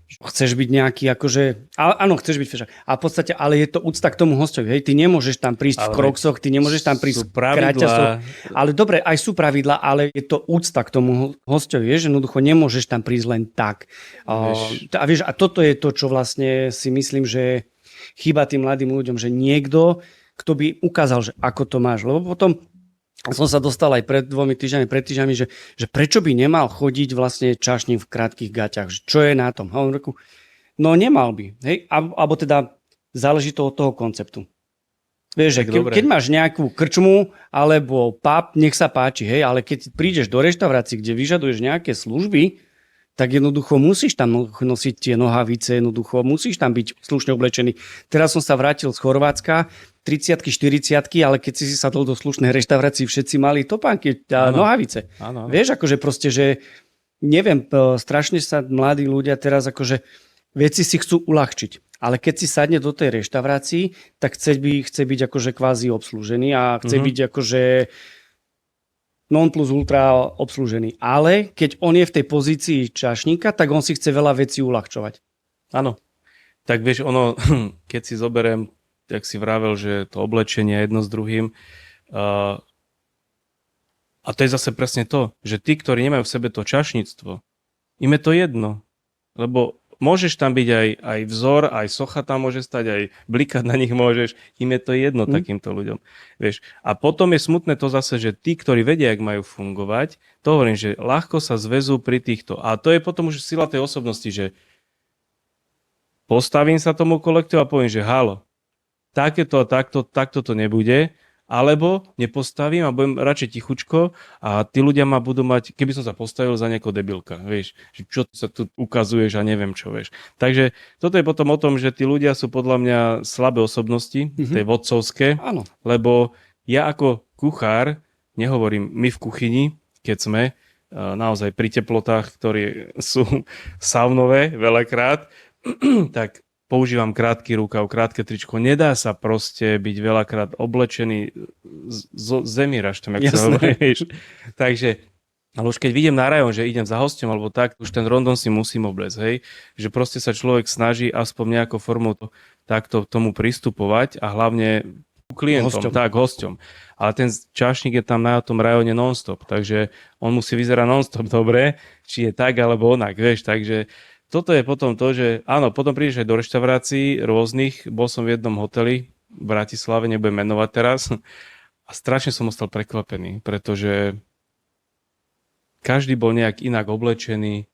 chceš byť nejaký akože, áno, chceš byť fešák. A v podstate, ale je to úcta k tomu hostovi. Hej, ty nemôžeš tam prísť v kroksoch, ty nemôžeš tam prísť v kráťasoch. Ale dobre, aj sú pravidlá, ale je to úcta k tomu hostovi. Vieš, jednoducho nemôžeš tam prísť len tak. A toto je to, čo vlastne si myslím, že chýba tým mladým ľuďom, že niekto, kto by ukázal, že ako to máš. Lebo potom som sa dostal aj pred 2 týždňami, že prečo by nemal chodiť vlastne čašník v krátkych gaťach, že čo je na tom. A on reku, no nemal by, hej, alebo teda záleží to od toho konceptu. Vieš, že keď máš nejakú krčmu alebo pub, nech sa páči, hej, ale keď prídeš do reštaurácie, kde vyžaduješ nejaké služby, tak jednoducho musíš tam nosiť tie nohavice, jednoducho musíš tam byť slušne oblečený. Teraz som sa vrátil z Chorvátska, 30-ky, 40-ky, ale keď si sadol do slušnej reštaurácii, všetci mali topánky a nohavice. Áno. Vieš, akože proste, že neviem, strašne sa mladí ľudia teraz akože veci si chcú uľahčiť. Ale keď si sadne do tej reštaurácii, tak chce byť akože kvázi obslúžený a chce byť akože non plus ultra obslúžený. Ale keď on je v tej pozícii čašníka, tak on si chce veľa vecí uľahčovať. Áno. Tak vieš, ono, keď si zoberiem, tak si vravel, že to oblečenie jedno s druhým. A to je zase presne to, že tí, ktorí nemajú v sebe to čašníctvo, im je to jedno. Lebo môžeš tam byť aj vzor, aj socha tam môže stať, aj blikať na nich môžeš. Im je to jedno takýmto ľuďom. Vieš. A potom je smutné to zase, že tí, ktorí vedia, jak majú fungovať, to hovorím, že ľahko sa zväzú pri týchto. A to je potom už sila tej osobnosti, že postavím sa tomu kolektívu a poviem, že halo, takéto a takto to nebude, alebo nepostavím a budem radšej tichučko a tí ľudia ma budú mať, keby som sa postavil za nejakého debilka, vieš, že čo sa tu ukazuješ a neviem čo, vieš. Takže toto je potom o tom, že tí ľudia sú podľa mňa slabé osobnosti, tej vodcovské, lebo ja ako kuchár, nehovorím my v kuchyni, keď sme naozaj pri teplotách, ktoré sú saunové veľakrát, tak používam krátky rukav, krátke tričko. Nedá sa proste byť veľakrát oblečený zemíraš tam, jak sa hovoríš. Takže, ale už keď vidím na rajón, že idem za hosťom alebo tak, už ten rondon si musím obliecť, hej. Že proste sa človek snaží aspoň nejakou formou takto tomu pristupovať a hlavne klientom, hosťom. Ale ten čašník je tam na tom rajóne non-stop, takže on musí vyzerať non-stop dobre, či je tak alebo onak, vieš, takže toto je potom to, že áno, potom prídeš aj do reštaurácií rôznych, bol som v jednom hoteli v Bratislave, nebudem menovať teraz, a strašne som ostal prekvapený, pretože každý bol nejak inak oblečený,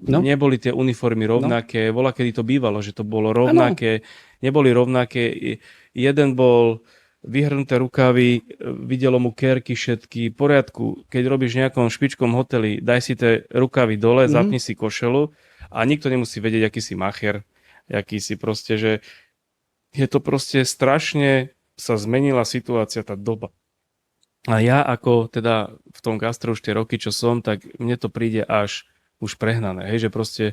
neboli tie uniformy rovnaké, bola kedy to bývalo, že to bolo rovnaké, neboli rovnaké, jeden bol vyhrnuté rukavy, videlo mu kerky všetky, v poriadku, keď robíš v nejakom špičkom hoteli, daj si tie rukavy dole, zapni si košelu, a nikto nemusí vedieť, aký si macher, aký si proste, že je to proste strašne sa zmenila situácia, tá doba. A ja ako teda v tom gastro už tie roky, čo som, tak mne to príde až už prehnané. Hej, že proste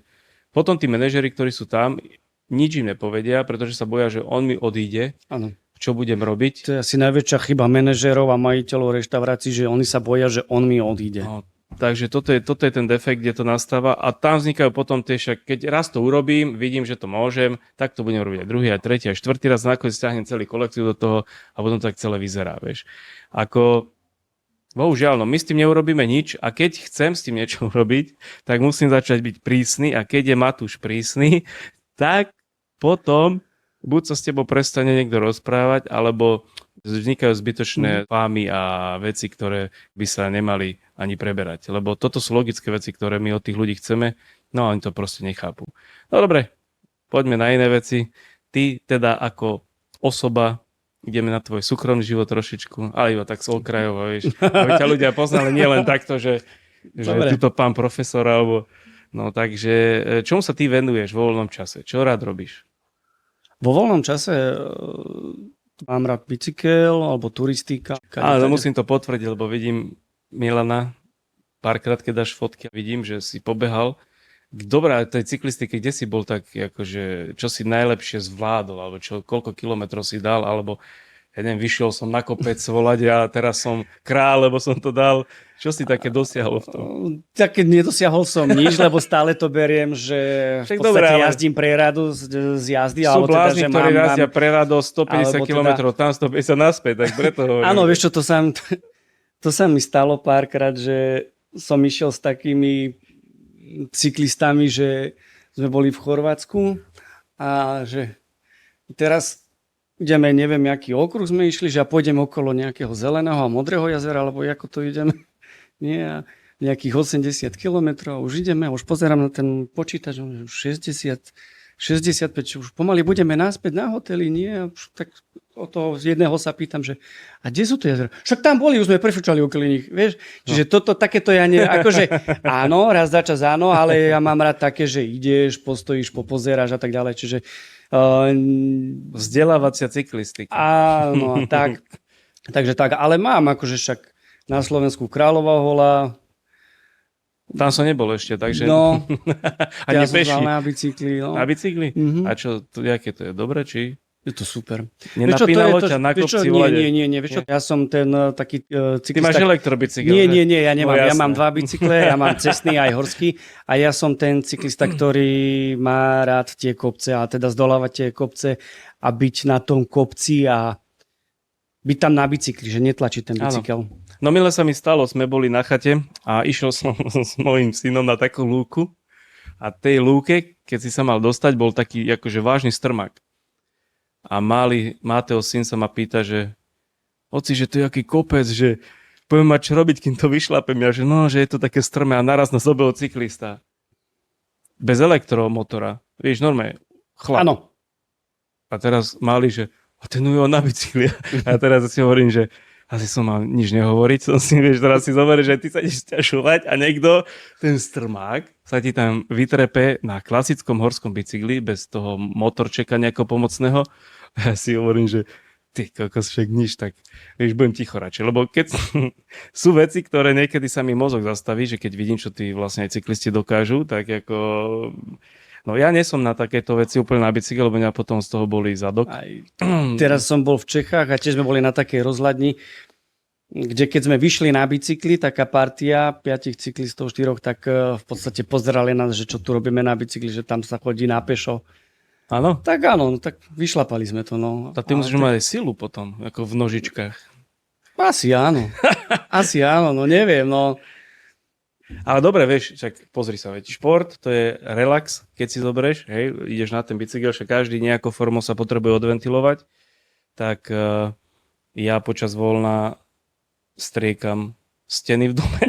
potom tí manažeri, ktorí sú tam, nič im nepovedia, pretože sa boja, že on mi odíde. Áno. Čo budem robiť. To je asi najväčšia chyba manažerov a majiteľov reštaurácií, že oni sa boja, že on mi odíde. No, takže toto je ten defekt, kde to nastáva a tam vznikajú potom tie, však keď raz to urobím, vidím, že to môžem, tak to budem robiť aj druhý, aj tretí, aj štvrtý raz, nakoniec stiahnem celý kolektív do toho a potom tak celé vyzerá, vieš. Ako, bohužiaľ, no my s tým neurobíme nič a keď chcem s tým niečo urobiť, tak musím začať byť prísny a keď je Matúš prísny, tak potom buď sa s tebou prestane niekto rozprávať, alebo vznikajú zbytočné fámy a veci, ktoré by sa nemali ani preberať. Lebo toto sú logické veci, ktoré my od tých ľudí chceme, no a oni to proste nechápu. No dobre, poďme na iné veci. Ty teda ako osoba, ideme na tvoj súkromný život trošičku, ale iba tak z okrajov, vieš. Aby ťa ľudia poznali nie len takto, že tuto pán profesor, alebo... No takže, čomu sa ty venuješ vo voľnom čase? Čo rád robíš? Vo voľnom čase mám rád bicykel alebo turistika. Ale musím to potvrdiť, lebo vidím Milana párkrát, keď dáš fotky a vidím, že si pobehal. Dobrá, tej cyklistike, kde si bol tak, akože, čo si najlepšie zvládol, alebo koľko kilometrov si dal, alebo ja neviem, vyšiel som na kopec volať a teraz som král, lebo som to dal. Čo si také dosiahol v tom? Také nedosiahol som nič, lebo stále to beriem, že v podstate jazdím preradu z jazdy. Sú blázni, ktorí jazdia preradu 150 km, tam 150 naspäť, tak preto hovorím. Áno, vieš čo, to sa mi stalo párkrát, že som išiel s takými cyklistami, že sme boli v Chorvátsku a že teraz ideme, neviem, aký okruh sme išli, že pôjdem okolo nejakého zeleného a modrého jazera, alebo ako to ideme. Nie, nejakých 80 kilometrov, už ideme, už pozerám na ten počítač, už 65, už pomaly budeme naspäť na hoteli, nie? Tak od toho jedného sa pýtam, že a kde sú tie jazera? Však tam boli, už sme prefúčali okolo nich, vieš? Čiže takéto ja nie, akože áno, raz za čas áno, ale ja mám rád také, že ideš, postojíš, popozeráš a tak ďalej, čiže Vzdelávacia cyklistika. Áno, tak. Takže tak, ale mám akože však na Slovensku Kráľová Hola. Tam som nebol ešte, takže... No, a ja nepeši. som na bicykli. No. Na bicykli? Mhm. A čo, aké to je? Dobre, či... Je to super. Nenapínalo ťa na kopci vlade? Nie. Vieš čo, ja som ten taký cyklista... Ty máš elektrobicykel, Nie, že? ja nemám. No, Ja mám 2 bicykle, ja mám cestný aj horský a ja som ten cyklista, ktorý má rád tie kopce a teda zdolávať tie kopce a byť na tom kopci a byť tam na bicykli, že netlačiť ten bicykel. No milé sa mi stalo, sme boli na chate a išiel som s mojím synom na takú lúku a tej lúke, keď si sa mal dostať, bol taký akože vážny strmák. A Mateo syn sa ma pýta, že oci, že to je aký kopec, že poviem mať čo robiť, kým to vyšlapem. Ja, že no, že je to také strmé a naraz nás obehol cyklista. Bez elektromotora. Vieš, normálne, chlap. Áno. A teraz mali, že a ten je on na bicykli. A teraz si hovorím, že asi som mal nič nehovoriť, som si, vieš, teraz si zober, že ty sa ideš sťažovať a niekto, ten strmák, sa ti tam vytrepe na klasickom horskom bicykli bez toho motorčeka nejakého pomocného. A ja si hovorím, že ty kokos, však nič, tak vieš, budem ticho radšej. Lebo keď sú veci, ktoré niekedy sa mi mozog zastaví, že keď vidím, čo tí vlastne aj cyklisti dokážu, tak ako... No ja nie som na takéto veci úplne na bicykel, lebo mňa potom z toho boli zadok. Aj teraz som bol v Čechách a tiež sme boli na takej rozhľadni, kde keď sme vyšli na bicykli, taká partia 5 cyklistov, 4, tak v podstate pozerali nás, že čo tu robíme na bicykli, že tam sa chodí na pešo. Áno? Tak áno, no, tak vyšlapali sme to. No. A ty musíš mať aj silu potom, ako v nožičkách. Asi áno. No neviem, no. Ale dobre, vieš, však pozri sa, veď šport, to je relax, keď si zoberieš, hej, ideš na ten bicykel, však každý nejakou formou sa potrebuje odventilovať, tak ja počas voľna striekam steny v dome.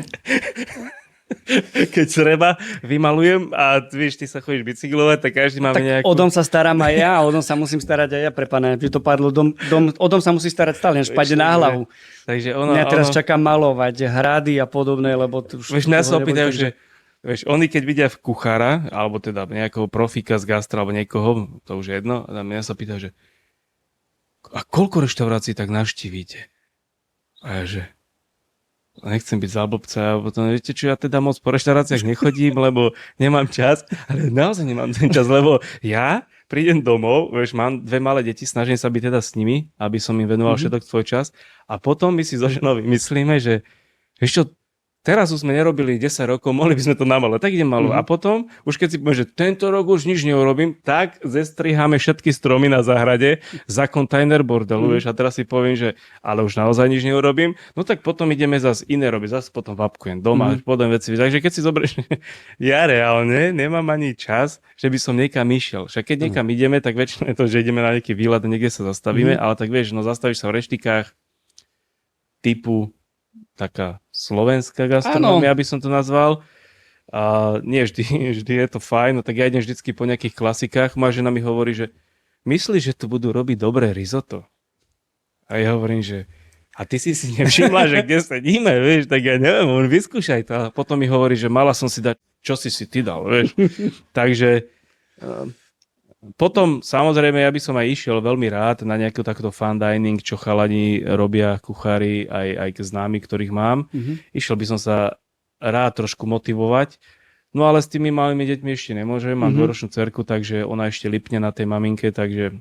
Keď treba, vymalujem a vieš, ty sa chodíš bicyklovať, tak každý máme tak nejakú... o dom sa starám aj ja, o dom sa musím starať aj ja, prepáne, že to padlo, o dom sa musí starať stále, než padne na hlavu. Takže ja teraz čakám malovať hrady a podobné, lebo... Vieš, mňa sa opýtajú, že vieš, oni keď vidia v kuchára, alebo teda nejakého profíka z gastra, alebo niekoho, to už je jedno, a mňa sa pýtajú, že a koľko reštaurácií tak navštívite? A ja, že nechcem byť za blbca, a potom, viete čo, ja teda moc po reštauráciách nechodím, lebo nemám čas, ale naozaj nemám ten čas, lebo ja prídem domov, vieš, mám 2 malé deti, snažím sa byť teda s nimi, aby som im venoval všetok svoj čas a potom my si so ženou myslíme, že vieš čo, teraz už sme nerobili 10 rokov, mohli by sme to namalovať, tak idem malovať. A potom, už keď si poviem, že tento rok už nič neurobím, tak zestriháme všetky stromy na záhrade za kontajner bordelu, vieš, a teraz si poviem, že ale už naozaj nič neurobím, no tak potom ideme zase iné robiť, zase potom vapkujem doma, potom veci. Takže keď si zoberieš, ja reálne nemám ani čas, že by som niekam išiel. Však keď niekam ideme, tak väčšinou je to, že ideme na nejaký výlet, niekde sa zastavíme, ale tak vieš, no zastavíš sa v reštikách typu taká slovenská gastronómia, by som to nazval. A nie vždy je to fajn, no tak ja idem vždycky po nejakých klasikách. Moja žena mi hovorí, že myslíš, že tu budú robiť dobré risotto? A ja hovorím, že a ty si nevšimla, že kde sedíme, vieš, tak ja neviem, vyskúšaj to. A potom mi hovorí, že mala som si dať, čo si ty dal, vieš. Takže potom, samozrejme, ja by som aj išiel veľmi rád na nejaký takto fine dining, čo chalani robia, kuchári, aj známi, ktorých mám. Išiel by som sa rád trošku motivovať. No ale s tými malými deťmi ešte nemôžem. Mám 2-ročnú dcerku, takže ona ešte lipne na tej maminke, takže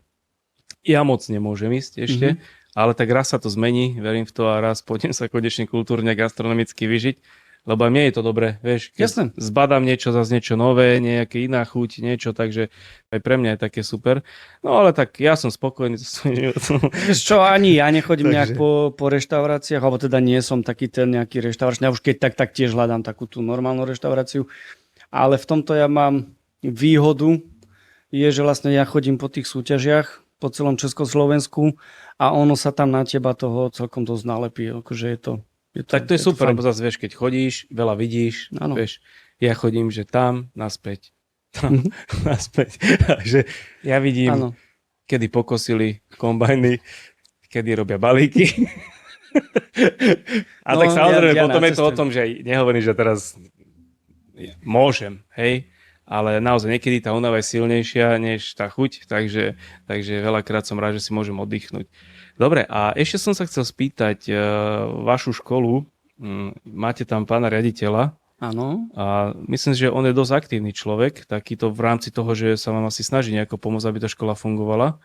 ja moc nemôžem ísť ešte. Ale tak raz sa to zmení, verím v to a raz pôjdem sa konečne kultúrne gastronomicky vyžiť. Lebo aj mne je to dobré, vieš, keď zbadám niečo, zase niečo nové, nejaké iná chuť, niečo, takže aj pre mňa je také super. No ale tak ja som spokojný so svojím životom. Vieš čo, ani ja nechodím nejak po reštauráciách, alebo teda nie som taký ten nejaký reštauráčny. Ja už keď tak tiež hľadám takú tú normálnu reštauráciu. Ale v tomto ja mám výhodu, je, že vlastne ja chodím po tých súťažiach po celom Československu a ono sa tam na teba toho celkom dosť nalepí, akože je to... Tak to je super, lebo zase vieš, keď chodíš, veľa vidíš, vieš, ja chodím, že tam, naspäť, naspäť. Takže ja vidím, kedy pokosili kombajny, kedy robia balíky. A tak samozrejme, potom je to o tom, že nehovorím, že teraz môžem, hej, ale naozaj niekedy tá únava je silnejšia než tá chuť, takže veľakrát som rád, že si môžem oddychnúť. Dobre, a ešte som sa chcel spýtať, vašu školu, máte tam pána riaditeľa, Áno. a myslím si, že on je dosť aktívny človek, takýto v rámci toho, že sa vám asi snaží nejako pomôcť, aby tá škola fungovala,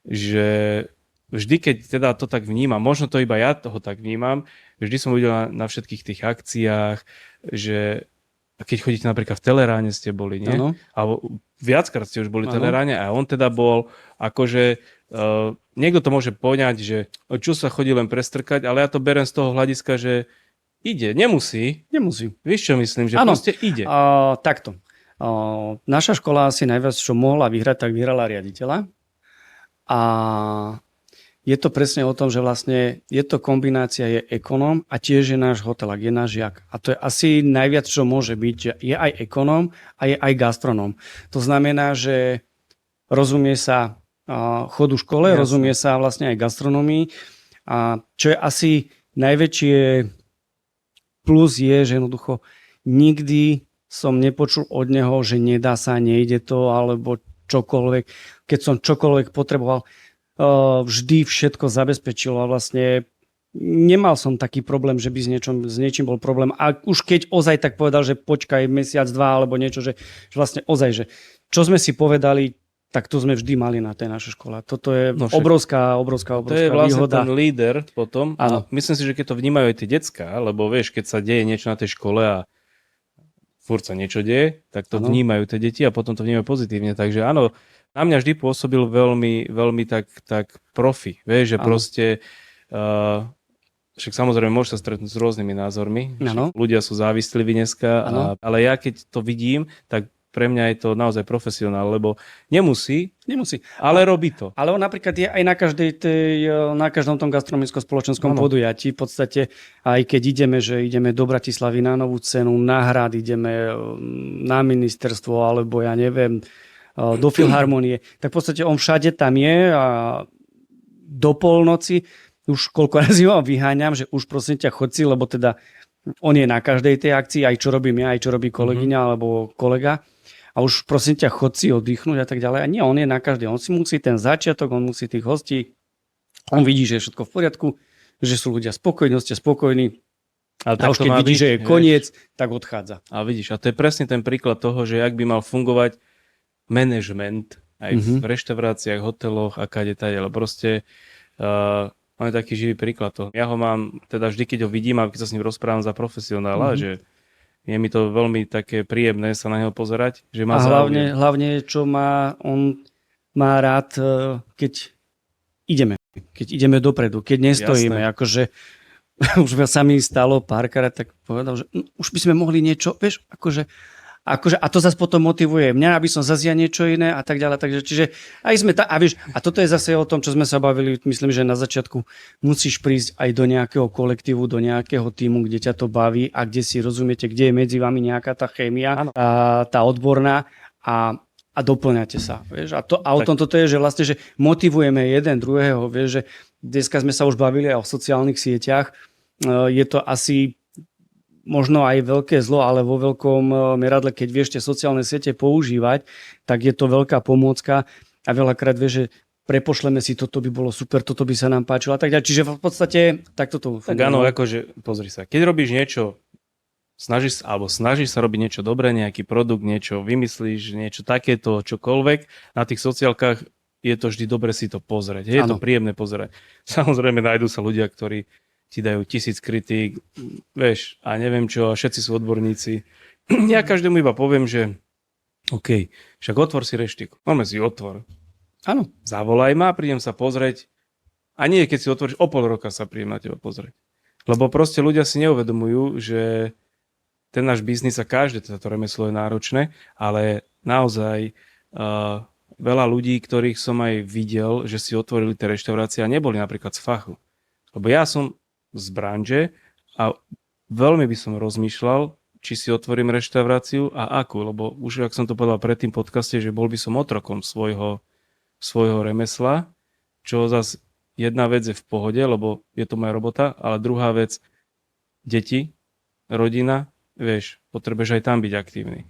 že vždy, keď teda to tak vnímam, možno to iba ja toho tak vnímam, vždy som videl na všetkých tých akciách, že keď chodíte napríklad v Teleráne ste boli, nie? Áno. Alebo viackrát ste už boli v Teleráne a on teda bol akože, niekto to môže poňať, že čo sa chodí len prestrkať, ale ja to berem z toho hľadiska, že ide, nemusí. Nemusí. Vieš, čo myslím, že Áno. proste ide. Takto. Naša škola asi najviac, čo mohla vyhrať, tak vyhrala riaditeľa. A je to presne o tom, že vlastne je to kombinácia, je ekonóm a tiež je náš hotelák, je náš žiak. A to je asi najviac, čo môže byť, že je aj ekonóm a je aj gastronóm. To znamená, že rozumie sa chodu škole, Jasne. rozumie sa vlastne aj gastronomii. A čo je asi najväčšie plus je, že jednoducho nikdy som nepočul od neho, že nedá sa, nejde to, alebo čokoľvek. Keď som čokoľvek potreboval, vždy všetko zabezpečilo a vlastne nemal som taký problém, že by s niečím bol problém. A už keď ozaj tak povedal, že počkaj mesiac, dva alebo niečo, že vlastne ozaj, že čo sme si povedali, tak to sme vždy mali na tej našej škole. Toto je obrovská To je vlastne výhoda. ten líder potom. Áno. A myslím si, že keď to vnímajú aj tie decká, lebo vieš, keď sa deje niečo na tej škole a furt sa niečo deje, tak to vnímajú tie deti a potom to vnímajú pozitívne. Takže áno, na mňa vždy pôsobil veľmi, veľmi tak profi. Vieš, že proste však samozrejme môže sa stretnúť s rôznymi názormi. Ľudia sú závisliví dneska, ale ja keď to vidím, tak pre mňa je to naozaj profesionál, lebo nemusí, ale robí to. Ale on napríklad je aj na každom tom gastronomicko-spoločenskom podujatí. V podstate aj keď ideme do Bratislavy na novú cenu, na hrad, ideme na ministerstvo, alebo ja neviem, do filharmonie, tak v podstate on všade tam je a do polnoci už koľko razy ho vyháňam, že už prosím ťa chod si, lebo teda on je na každej tej akcii, aj čo robím ja, aj čo robí kolegyňa alebo kolega. A už prosím ťa, chod si oddychnúť a tak ďalej. A nie, on je na každej. On si musí ten začiatok, on musí tých hostí. On vidí, že je všetko v poriadku, že sú ľudia spokojní, ste spokojní. A už keď vidí, že je koniec, tak odchádza. A vidíš, a to je presne ten príklad toho, že ak by mal fungovať management aj v reštauráciách, hoteloch a kade tady, ale proste on je taký živý príklad toho. Ja ho mám, teda vždy, keď ho vidím a keď sa s ním rozprávam za profesionála, že je mi to veľmi také príjemné sa na neho pozerať. Že má hlavne, čo on má rád, keď ideme dopredu, keď nestojíme. Jasné. Akože už sa mi stalo párkrát, tak povedal, že už by sme mohli niečo, vieš, akože, a to zase potom motivuje mňa, aby som zase niečo iné a tak ďalej. Takže, čiže aj sme a vieš, a toto je zase o tom, čo sme sa bavili, myslím, že na začiatku musíš prísť aj do nejakého kolektívu, do nejakého tímu, kde ťa to baví a kde si rozumiete, kde je medzi vami nejaká tá chémia, tá odborná a doplňate sa. Vieš? A o tom toto je, že vlastne, že motivujeme jeden druhého. Vieš, že dneska sme sa už bavili aj o sociálnych sieťach. Je to asi možno aj veľké zlo, ale vo veľkom meradle, keď vieš tie sociálne siete používať, tak je to veľká pomôcka a veľakrát vieš, že prepošleme si, toto by bolo super, toto by sa nám páčilo a tak ďalej. Čiže v podstate takto to funguje. Tak áno, akože pozri sa, keď robíš niečo, snažíš sa robiť niečo dobré, nejaký produkt, niečo vymyslíš, niečo takéto, čokoľvek, na tých sociálkach je to vždy dobre si to pozrieť. Je to príjemné pozerať. Samozrejme nájdú sa ľudia, ktorí ti dajú 1000 kritík, vieš, a neviem čo, a všetci sú odborníci. Ja každému iba poviem, že OK, však otvor si reštiku. Máme si otvor. Áno. Zavolaj ma, prídem sa pozrieť. A nie, keď si otvoríš, o pol roka sa prídem na teba pozrieť. Lebo proste ľudia si neuvedomujú, že ten náš biznis a každé toto remeslo je náročné, ale naozaj veľa ľudí, ktorých som aj videl, že si otvorili tie reštaurácie a neboli napríklad z fachu. Lebo ja som z branže a veľmi by som rozmýšľal, či si otvorím reštauráciu a akú, lebo už, ak som to povedal pred tým podcaste, že bol by som otrokom svojho remesla, čo zase jedna vec je v pohode, lebo je to moja robota, ale druhá vec, deti, rodina, vieš, potrebuješ aj tam byť aktívny.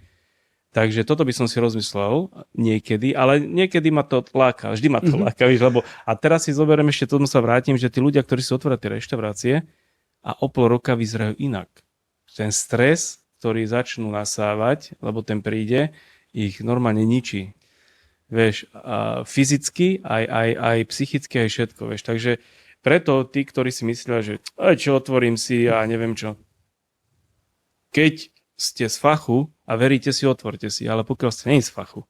Takže toto by som si rozmyslel niekedy, ale niekedy ma to láka, vždy ma to láka, víš, lebo a teraz si zoberiem ešte, tomu sa vrátim, že tí ľudia, ktorí si otvoria tie reštaurácie a o pol roka vyzerajú inak. Ten stres, ktorý začnú nasávať, lebo ten príde, ich normálne ničí. Vieš, a fyzicky, aj psychicky, aj všetko, vieš. Takže preto tí, ktorí si myslia, že čo otvorím si a neviem čo. Keď ste z fachu a veríte si, otvorte si, ale pokiaľ ste nie z fachu,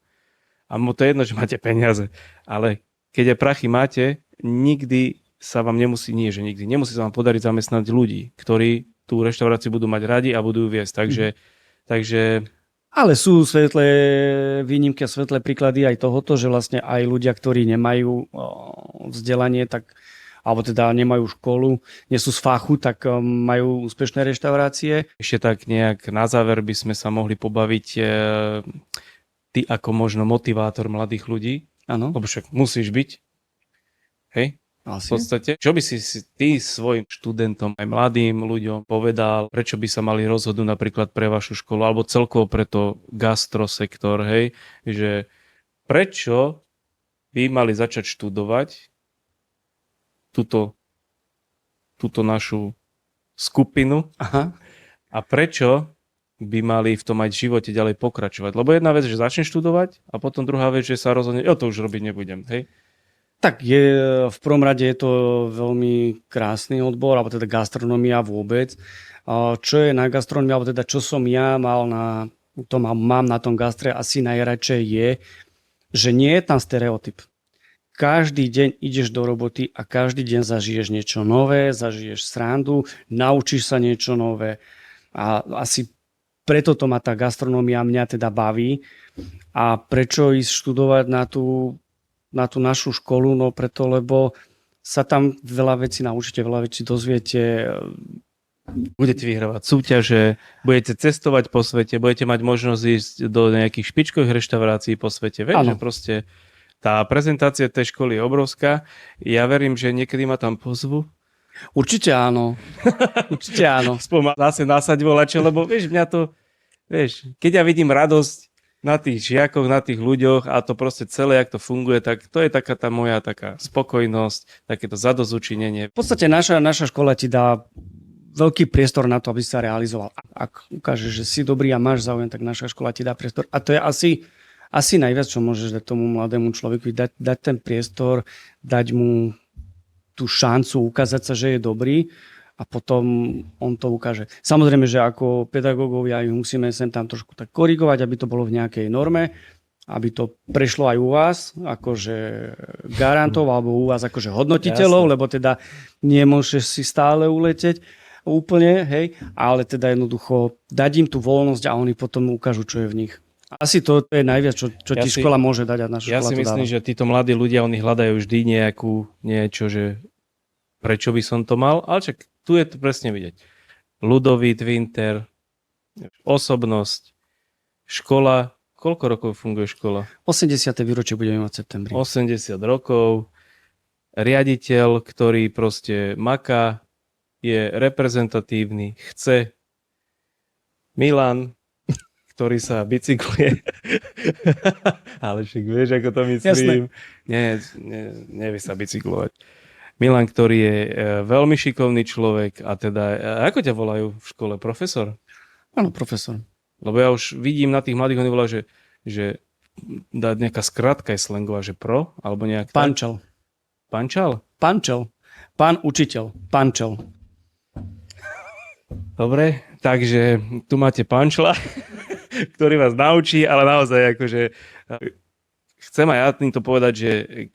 a to je jedno, že máte peniaze, ale keď aj prachy máte, nikdy sa vám nemusí sa vám podariť zamestnať ľudí, ktorí tú reštauráciu budú mať radi a budú ju viesť. Takže ale sú svetlé výnimky a svetlé príklady aj tohoto, že vlastne aj ľudia, ktorí nemajú vzdelanie, tak alebo teda nemajú školu, nie sú z fachu, tak majú úspešné reštaurácie. Ešte tak nejak na záver by sme sa mohli pobaviť ty ako možno motivátor mladých ľudí. Áno. Lebo však musíš byť. Hej? Asi. V podstate. Čo by si ty svojim študentom, aj mladým ľuďom povedal, prečo by sa mali rozhodnúť napríklad pre vašu školu, alebo celkovo pre to gastrosektor, hej? Že prečo by mali začať študovať túto našu skupinu. Aha. A prečo by mali v tom aj v živote ďalej pokračovať. Lebo jedna vec, že začne študovať a potom druhá vec, že sa rozhodne, to už robiť nebudem. Hej? Tak v prvom rade je to veľmi krásny odbor, alebo teda gastronomia vôbec. Čo je na gastronomii, alebo teda čo som ja mám na tom gastre asi najradšej je, že nie je tam stereotyp. Každý deň ideš do roboty a každý deň zažiješ niečo nové, zažiješ srandu, naučíš sa niečo nové. A asi preto to ma tá gastronómia mňa teda baví. A prečo ísť študovať na tú našu školu? No preto, lebo sa tam veľa vecí naučíte, veľa vecí dozviete. Budete vyhrávať súťaže, budete cestovať po svete, budete mať možnosť ísť do nejakých špičkových reštaurácií po svete. Vieš, že proste tá prezentácia tej školy je obrovská. Ja verím, že niekedy ma tam pozvu. Určite áno. Určite áno. Spomá zase nasať volačo, lebo vieš, keď ja vidím radosť na tých žiakoch, na tých ľuďoch a to proste celé, jak to funguje, tak to je taká tá moja taká spokojnosť, takéto zadozučinenie. V podstate naša škola ti dá veľký priestor na to, aby sa realizoval. Ak ukážeš, že si dobrý a máš záujem, tak naša škola ti dá priestor. A to je asi najviac, čo môžeš dať tomu mladému človeku, dať ten priestor, dať mu tú šancu ukázať sa, že je dobrý a potom on to ukáže. Samozrejme, že ako pedagógovia ju musíme sem tam trošku tak korigovať, aby to bolo v nejakej norme, aby to prešlo aj u vás, akože garantov, alebo u vás akože hodnotiteľov, lebo teda nemôžeš si stále uletieť úplne, hej, ale teda jednoducho dať im tú voľnosť a oni potom ukážu, čo je v nich. Asi to je najviac, čo ti škola môže dať a naša škola to dáva. Ja si myslím, že títo mladí ľudia, oni hľadajú vždy niečo, že prečo by som to mal, ale čak, tu je to presne vidieť. Ludovít, Winter, osobnosť, škola. Koľko rokov funguje škola? 80. výročie budeme mať v septembri. 80 rokov. Riaditeľ, ktorý proste maká, je reprezentatívny, chce. Milan, ktorý sa bicykluje. Ale však vieš, ako to myslím. Nie, nevie sa bicyklovať. Milan, ktorý je veľmi šikovný človek a teda, ako ťa volajú v škole? Profesor? Áno, profesor. Lebo ja už vidím na tých mladých, oni volajú, že dá nejaká skratka je slangová, že pro? Alebo nejak... Pančel. Pančal? Pančel. Pán učiteľ. Pančel. Dobre, takže tu máte pančla, ktorý vás naučí, ale naozaj akože... Chcem aj ja týmto povedať, že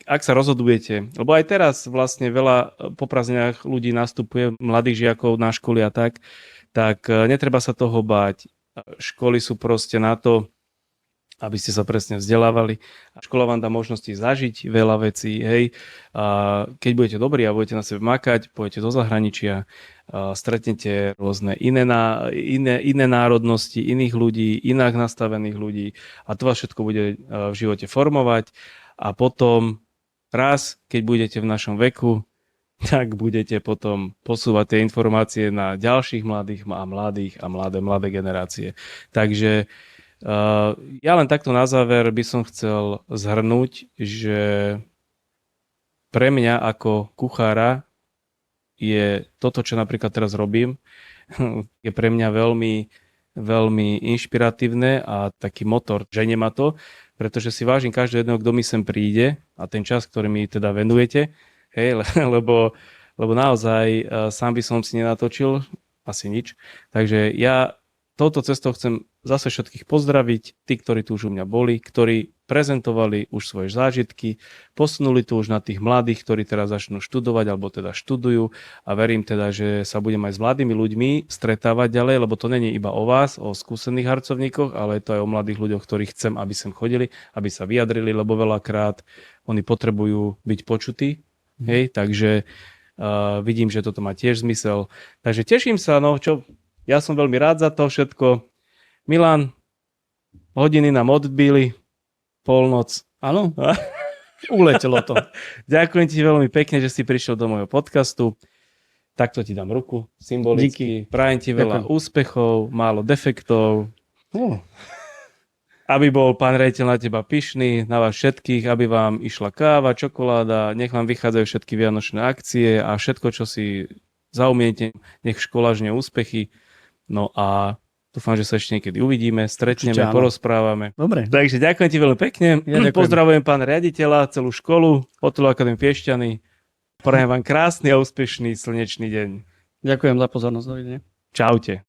ak sa rozhodujete, lebo aj teraz vlastne veľa po prázdninách ľudí nastupuje, mladých žiakov na školy a tak netreba sa toho báť. Školy sú proste na to, aby ste sa presne vzdelávali. Škola vám dá možnosti zažiť veľa vecí, hej. A keď budete dobrí a budete na sebe makať, pôjdete do zahraničia, stretnete rôzne iné národnosti, iných ľudí, inak nastavených ľudí a to vás všetko bude v živote formovať a potom raz, keď budete v našom veku, tak budete potom posúvať tie informácie na ďalších mladých a mladé generácie. Takže Ja len takto na záver by som chcel zhrnúť, že pre mňa ako kuchára je toto, čo napríklad teraz robím, je pre mňa veľmi, veľmi inšpiratívne a taký motor, ženie ma to, pretože si vážim každého jedného, kto mi sem príde a ten čas, ktorý mi teda venujete, hej, lebo naozaj sám by som si nenatočil asi nič. Takže ja touto cestou chcem zase všetkých pozdraviť, tí, ktorí tu už u mňa boli, ktorí prezentovali už svoje zážitky, posunuli to už na tých mladých, ktorí teraz začnú študovať, alebo teda študujú a verím teda, že sa budem aj s mladými ľuďmi stretávať ďalej, lebo to není iba o vás, o skúsených harcovníkoch, ale je to aj o mladých ľuďoch, ktorých chcem, aby sem chodili, aby sa vyjadrili, lebo veľakrát oni potrebujú byť počutí. Hej, takže vidím, že toto má tiež zmysel. Takže teším sa, ja som veľmi rád za to všetko. Milan, hodiny nám odbili, polnoc. Áno, uletelo to. Ďakujem ti veľmi pekne, že si prišiel do môjho podcastu. Takto ti dám ruku, symbolicky. Díky. Prajem ti veľa úspechov, málo defektov. Aby bol pán riaditeľ na teba pyšný, na vás všetkých, aby vám išla káva, čokoláda, nech vám vychádzajú všetky vianočné akcie a všetko, čo si zaumiete, nech v škole žne úspechy. No a dúfam, že sa ešte niekedy uvidíme, stretneme, porozprávame. Dobre. Takže ďakujem ti veľmi pekne. Ja pozdravujem pána riaditeľa, celú školu, Hotelovú akadémiu Piešťany. Prajem vám krásny a úspešný slnečný deň. Ďakujem za pozornosť. Dovidenia. Čaute.